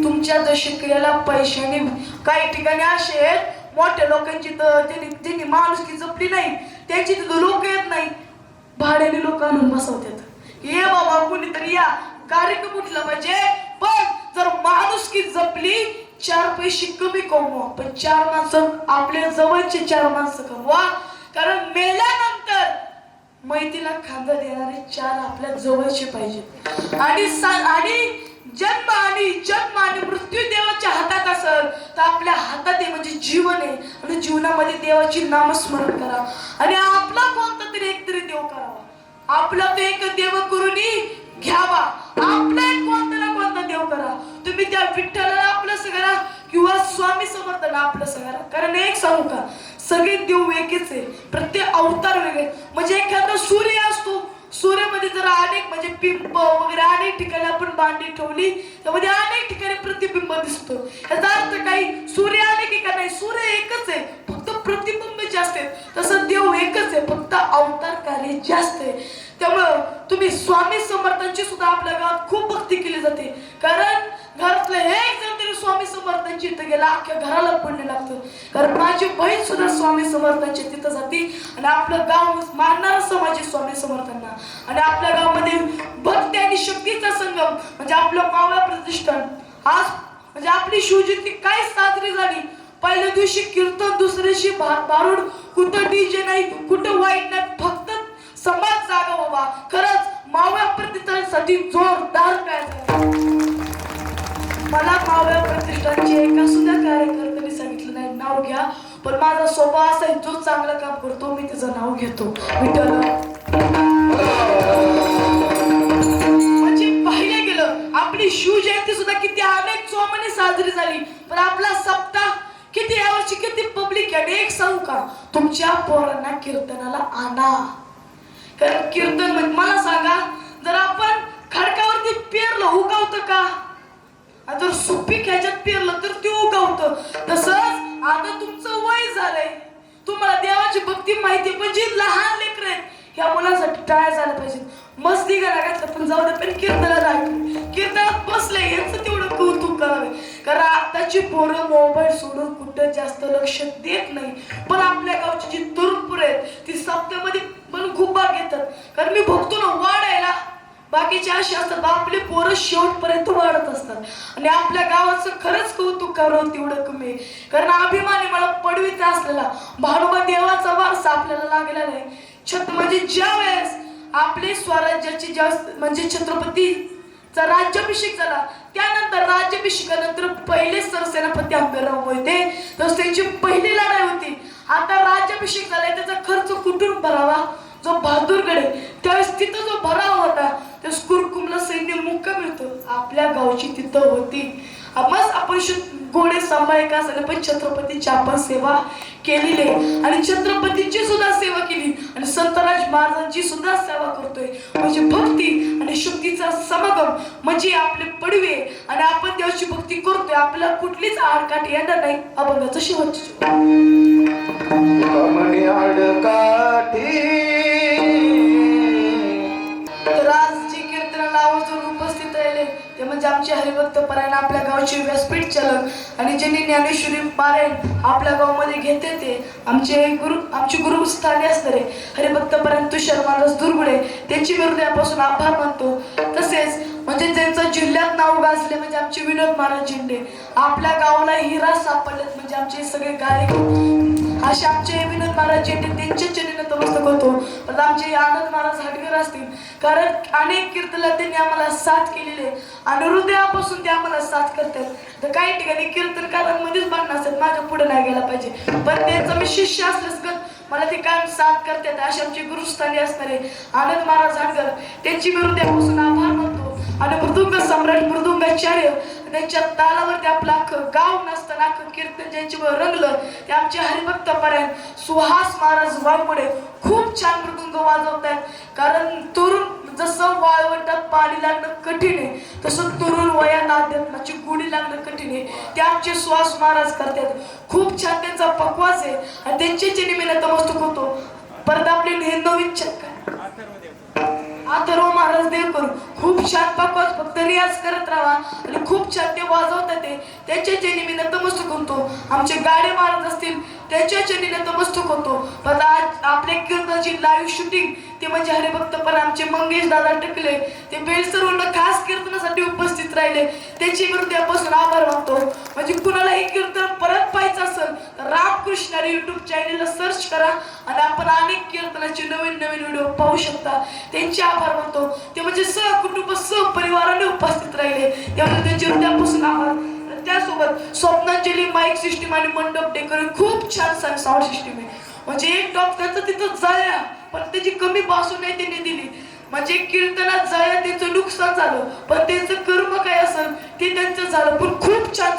तुमच्या दशक्रियाला पैशाने काही ठिकाणी असे आहेत मोठ्या लोकांची तर ज्यांनी माणुसकी जपली नाही त्यांची तिथं लोक येत नाही, भाड्याने लोक आणून बसवतात. ये बाबा कुणीतरी या, कार्यक्रम उठला पाहिजे. पण जर माणुसकी जपली, 4 पैसे कमी कमवा पण 4 माणसं आपल्या जवळचे 4 माणसं कमवा. कारण मेल्यानंतर मैतीला खांदा देणारे 4 आपल्या जवळचे पाहिजेत. आणि जन्म आणि मृत्यू देवाच्या हातात असेल तर आपल्या हातात आहे म्हणजे जीवन आहे. आणि जीवनामध्ये देवाची नामस्मरण करा आणि आपला कोणता तरी एकतरी देव करावा. आपला तो एक देव करून घ्यावा. आपला एक कोणता ना कोणता देव करा. तुम्ही त्या विठ्ठलाला आपलंसं करा किंवा स्वामी समर्थाला आपलंसं करा. कारण एक सांगू का, सगळे देव वेगळेच आहे, प्रत्येक अवतार वेगळे. म्हणजे एखादा सूर्य असतो, सूर्यामध्ये जर अनेक म्हणजे बिंब वगैरे अनेक ठिकाणी आपण भांडी ठेवली त्यामध्ये अनेक ठिकाणी प्रतिबिंब दिसतो. याचा अर्थ काही सूर्य अनेक आहे का नाही, सूर्य एकच आहे फक्त प्रतिबिंब जास्त आहे. तसं देव एकच आहे फक्त अवतार कार्य जास्त आहे. त्यामुळं तुम्ही स्वामी समर्थांची सुद्धा आपल्या गावात खूप भक्ती केली जाते. कारण घरातलं एक जण तरी स्वामी समर्थांची इथं गेला अख्ख्या घराला पुण्य लागतं. कारण माझी बहीण सुद्धा स्वामी समर्थांची तिथं जाते आणि आपलं गाव मानणारा समाज आहे स्वामी समर्थांना. आणि आपल्या गावामध्ये भक्ती आणि शक्तीचा संगम म्हणजे आपलं मावळा प्रतिष्ठान. आज म्हणजे आपली शिवजयंती काय साजरी झाली, पहिल्या दिवशी कीर्तन, दुसऱ्या दिवशी भारूड, कुठं डीजे नाही, कुठं वाईट नाही, फक्त समाज जागा बाबा. खरंच मावळा प्रतिष्ठानसाठी जोरदार काय मला मावळा प्रतिष्ठानचे एका सुद्धा कार्यकर्त्यांनी सांगितलं नाही नाव घ्या, पण माझा स्वभाव असा आहे जो चांगलं काम करतो मी त्याचं नाव घेतो. विठ्ठल म्हणजे पाहिलं गेलं आपली शिवजयंती सुद्धा किती अनेक जोमाने साजरी झाली पण आपला सप्ताह किती यावर्षी किती पब्लिक आहे. एक सांगू का, तुमच्या पोरांना कीर्तनाला आणा. कारण कीर्तन म्हणजे मला सांगा, जर आपण खडकावरती पेरलं उगवतं का, जर सुपीक ह्याच्यात पेरलं तर ते उगवतं. तसंच आता तुमचं वय झालंय, तुम्हाला देवाची भक्ती माहिती पण जी लहान लेकरं आहेत ह्या मुलांसाठी टाळ्या झाल्या पाहिजे. मस्ती गाणं घातलं पण जाऊ दे पण कीर्तनाला कीर्तनात बसले यांचं तेवढं कौतुक करावे. कारण आताची पोरं मोबाईल सोडून कुठं जास्त लक्ष देत नाही. पण आपल्या गावची जी तरुण पोरं आहेत ती सप्त्यामध्ये पण खूप भाग घेतात. कारण मी बघतो ना वाढायला बाकीचे असे असतात आपले पोरं शेवटपर्यंत वाढत असतात. आणि आपल्या गावाचं खरंच कौतुक करावं तेवढं कमी. कारण अभिमान आहे मला पडवीचा असलेला भानुबा देवाचा वारसा आपल्याला लागलेला आहे. म्हणजे ज्या वेळेस आपले स्वराज्याचे म्हणजे छत्रपतीचा राज्याभिषेक झाला, त्यानंतर राज्याभिषेकानंतर पहिले सरसेनापती अंबेराव मोहिते, तर त्यांची पहिली लढाई होती. आता राज्याभिषेक झालाय, त्याचा खर्च कुठून भरावा? जो बहादूरगड आहे त्यावेळेस तिथं जो भरावा होता त्या कुरकुमला सैन्य मुक्काम मिळतो आपल्या गावची तिथं होती. मग आपण घोडे सांभाळे का असं पण छत्रपतीची आपण सेवा केलेली आहे आणि छत्रपतीची सुद्धा सेवा केली आणि संतराज महाराजांची सुद्धा सेवा करतोय. म्हणजे भक्ती आणि शक्तीचा समागम म्हणजे आपले पडवे आणि आपण देवाची भक्ती करतोय. आपल्याला कुठलीच आडकाठी येणार नाही. अभंगाचं शेवटचं तर आज जी कीर्तनाला आवर्जून उपस्थित राहिले ते म्हणजे आमचे हरिभक्त परायण, आपल्या गावचे व्यासपीठ चालक आणि ज्यांनी ज्ञानेश्वरी पारायण आपल्या गावामध्ये घेते ते आमचे गुरुस्थानी असणारे हरिभक्त परायण तुषार महाराज दुर्गुडे, त्यांची मी हृदयापासून आभार मानतो. तसेच म्हणजे त्यांचं जिल्ह्यात नाव गाजले म्हणजे आमचे विनोद महाराज झेंडे, आपल्या गावाला हिरा सापडलेत म्हणजे आमचे सगळे गायक असे आमचे विनोद महाराज झेंडे, त्यांच्या चरणी नतमस्तक होतो. पण आमचे आनंद महाराज हाटकर असतील, कारण अनेक कीर्तनाला त्यांनी आम्हाला साथ केलेले आणि हृदयापासून ते आम्हाला साथ करतात. तर काही ठिकाणी कीर्तनकारांमध्येच भांडण असतात, माझ्या पुढे नाही गेला पाहिजे, पण त्यांचा मी शिष्य असल्यास मला ते कायम साथ करतात. असे आमचे गुरुस्थानी असणारे आनंद महाराज हाटकर, त्यांची मी हृदयापासून आभार मानतो. आणि मृदुंग सम्राट मृदुंगाचार्य, त्यांच्या तालावरती आपलं अख्खं गाव नसताना अख्खं कीर्तन ज्यांच्यावर रंगलं ते आमचे हरिभक्त परायण सुहास महाराज वाघमोडे खूप छान मृदुंग वाजवतात. कारण तरुण जसं वाळवंटात पाणी लागणं कठीण आहे तसं तरुण वयात अध्यात्माची गुढी लागणं कठीण आहे, ते आमचे सुहास महाराज करतात. खूप छान त्यांचा पकवास आहे आणि त्यांच्याचे निमित्त नतमस्तक होतो. परत आपले नवीन अथर्व महाराज देवकर खूप छान पकवास, फक्त रियाज करत राहा आणि खूप छान ते वाजवतात. ते त्यांच्या निमित्त नतमस्तक होतो. आमचे गाडे महाराज असतील त्यांच्या चरणी नतमस्तक होतो. पण आज आपल्या कीर्तनाची लाईव्ह शूटिंग ते म्हणजे हरिभक्त पण आमचे मंगेश दादा टकले, ते बेलसरवरून खास कीर्तनासाठी उपस्थित राहिले, त्याची हृदयापासून आभार मानतो. म्हणजे कुणालाही कीर्तन परत पाहायचं असेल तर रामकृष्ण युट्यूब चॅनलला सर्च करा आणि आपण अनेक कीर्तनाचे नवीन व्हिडिओ पाहू शकता. त्यांचे आभार मानतो. ते म्हणजे सहकुटुंब सहपरिवाराने उपस्थित राहिले, त्यामुळे त्यांच्या हृदयापासून आभार. त्यासोबत स्वप्नांजली माईक सिस्टीम आणि मंडप डेकोरेशन खूप छान साऊंड सिस्टीम आहे. म्हणजे एक टॉप त्यांचं तिथं जाया पण त्याची कमी बासू नाही त्यांनी दिली. म्हणजे कीर्तनात जाया त्यांचं नुकसान झालं पण त्यांचं कर्म काय असेल ते त्यांचं झालं. पण खूप छान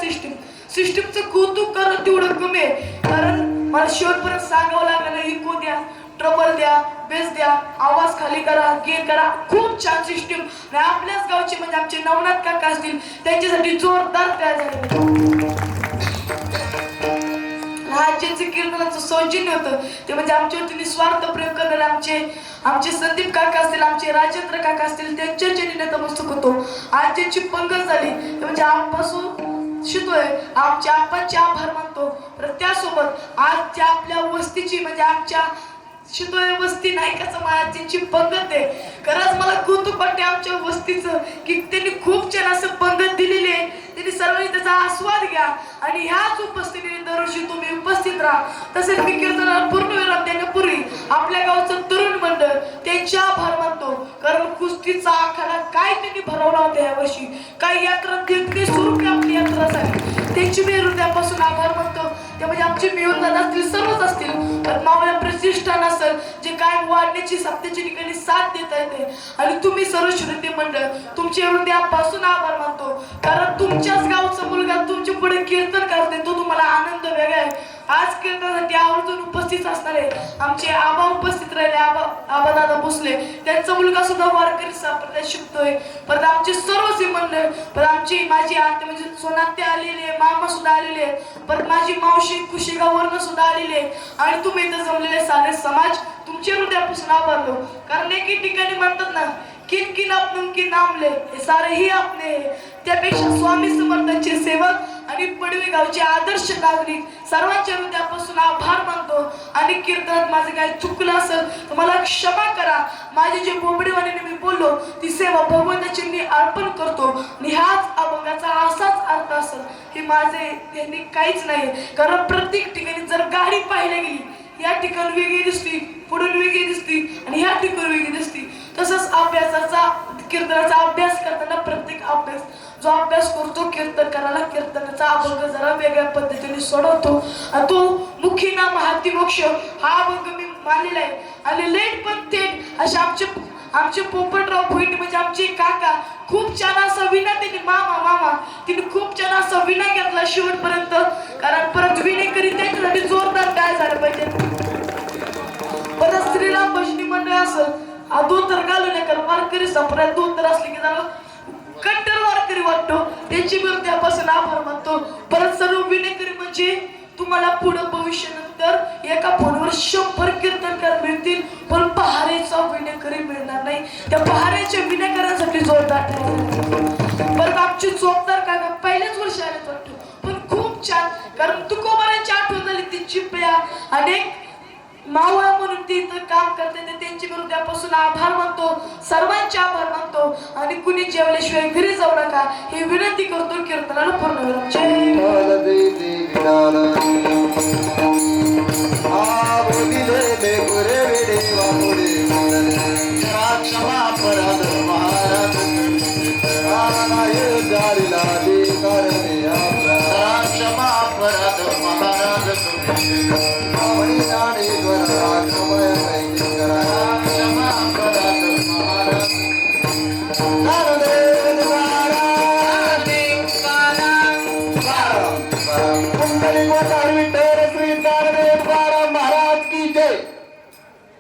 सिस्टीमचं कौतुक करणं तेवढं कमी आहे. कारण मला शेवटपर्यंत सांगावं लागलं, इको द्या, ट्रबल द्या, बेस द्या, आवाज खाली करा, गेन करा, खूप छान सिस्टीम. आणि आपल्याच गावचे म्हणजे आमचे नवनाथ काका असतील त्यांच्यासाठी जोरदार तयार झाले. ज्यांचं कीर्तनाचं सौजन्य होतं ते म्हणजे आमच्यावरती निस्वार्थ प्रेम करणारे आमचे संदीप काका असतील, आमचे राजेंद्र काका असतील, त्यांच्या चरणी नतमस्तक होतो. आज ज्यांची पंगत झाली ते म्हणजे आमपासून शितोय आमच्या आपांचे आभार मानतो. त्यासोबत आज त्या आपल्या वस्तीची म्हणजे आमच्या शितोय वस्ती नायकाचं महाराजांची पंगत आहे. खरंच मला कौतुक वाटते आमच्या वस्तीचं की त्यांनी खूप छान असं पंगत दिलेली आहे. त्यांनी सर्वांनी त्याचा आस्वाद घ्या आणि ह्याच उपस्थितीने दरवर्षी तुम्ही उपस्थित राहा. तसेच मी कीर्तनाला पूर्ण विराम देण्यापूर्वी आपल्या गावचं तरुण मंडळ त्यांचे आभार मानतो. कारण कुस्तीचा आखाडा काय त्यांनी भरवला होता यावर्षी, काय यात्रा देखणे स्वरूपी आपली यात्रा झाली, त्यांची मी हृदयापासून आभार मानतो. ते म्हणजे आमचे मिळून असतील सर्वच असतील, पण मावळ्या प्रतिष्ठान असेल जे काय वाढण्याची सत्तेच्या ठिकाणी साथ देता येते आणि तुम्ही सर्व श्रोते मंडळ तुमचे हृदयापासून आभार मानतो. कारण तुमच्याच गावचा मुलगा तुमच्या पुढे कीर्तन करते तो तुम्हाला आनंद वेगळा आहे. आज कीर्तनासाठी आवर्जून उपस्थित असणारे आमचे आबा उपस्थित राहिले, आबा दादा भोसले, त्यांचा मुलगा सुद्धा वारकरी संप्रदायात शिकतोय. परत आमचे सर्वच मंडळ, परत माझी आत्या म्हणजे सोनात्या आलेली आहे, मामा सुद्धा आलेले आहेत, परत माझी मावशी कुशेगाववरनं सुद्धा आलेली आहे आणि तुम्ही इथं जमलेले सारे समाज तुमच्या हृदयापासून आभारलो. कारण एके ठिकाणी म्हणतात ना, किन आपण की नामले हे सारे ही आपले, त्यापेक्षा स्वामी समर्थांचे सेवक आणि पडवे गावचे आदर्श नागरिक सर्वांच्या हृदयापासून आभार मानतो. आणि कीर्तनात माझं काय चुकलं असेल तर मला क्षमा करा. माझी जे बोबडेवाणीने मी बोललो ती सेवा भगवंताची मी अर्पण करतो आणि ह्याच अभंगाचा असाच अर्थ असेल हे माझे त्यांनी काहीच नाही. कारण प्रत्येक ठिकाणी जर गाडी पाहायला गेली या ठिकाणी वेगळी दिसती, पुढून वेगळी दिसती आणि ह्या ठिकाणी वेगळी दिसती. तसंच अभ्यासाचा कीर्तनाचा अभ्यास करताना प्रत्येक अभ्यास जो अभ्यास करतो कीर्तनकाराला कीर्तनाचा अभंग जरा वेगळ्या पद्धतीने सोडवतो आणि तो मुखी नाम हाती मोक्ष हा अभंग मी मानलेला आहे. आणि लेट पण थेट असे आमचे पोपटराव भोईट म्हणजे आमचे काका खूप छान असा विना त्यांनी मामा तिने खूप छान असा विना घेतला शेवटपर्यंत. कारण परत विनय करीत त्याच्यासाठी जोरदार काय झालं पाहिजे. परत श्रीराम भजनी मंडळ असं दोन तर घालू नये कारण वारकरी संप्रदाय दोन तर असले की जरा कट्टर वारकरी वाटतो. त्यांची मी त्यापासून आभार मानतो. परत सर्व विनेकरी म्हणजे तुम्हाला पुढे भविष्य नंतर एका फोनवर 100 कीर्तनकार मिळतील पण पहारेचा विनेकरी मिळणार नाही. त्या पहारेच्या विनेकरांसाठी जोरदार परत आमची जोरदार काका पहिल्याच वर्षी आले वाटतो पण खूप छान. कारण तुकोबारांची आठवण झाली ती चिपळ्या अनेक मावळा म्हणून ते इथं काम करते ते त्यांच्या विरुद्ध त्यापासून आभार मानतो. सर्वांचे आभार मानतो आणि कुणी जेवल्याशिवाय घरी जाऊ नका ही विनंती करतो. कीर्तनाला पूर्ण महाराज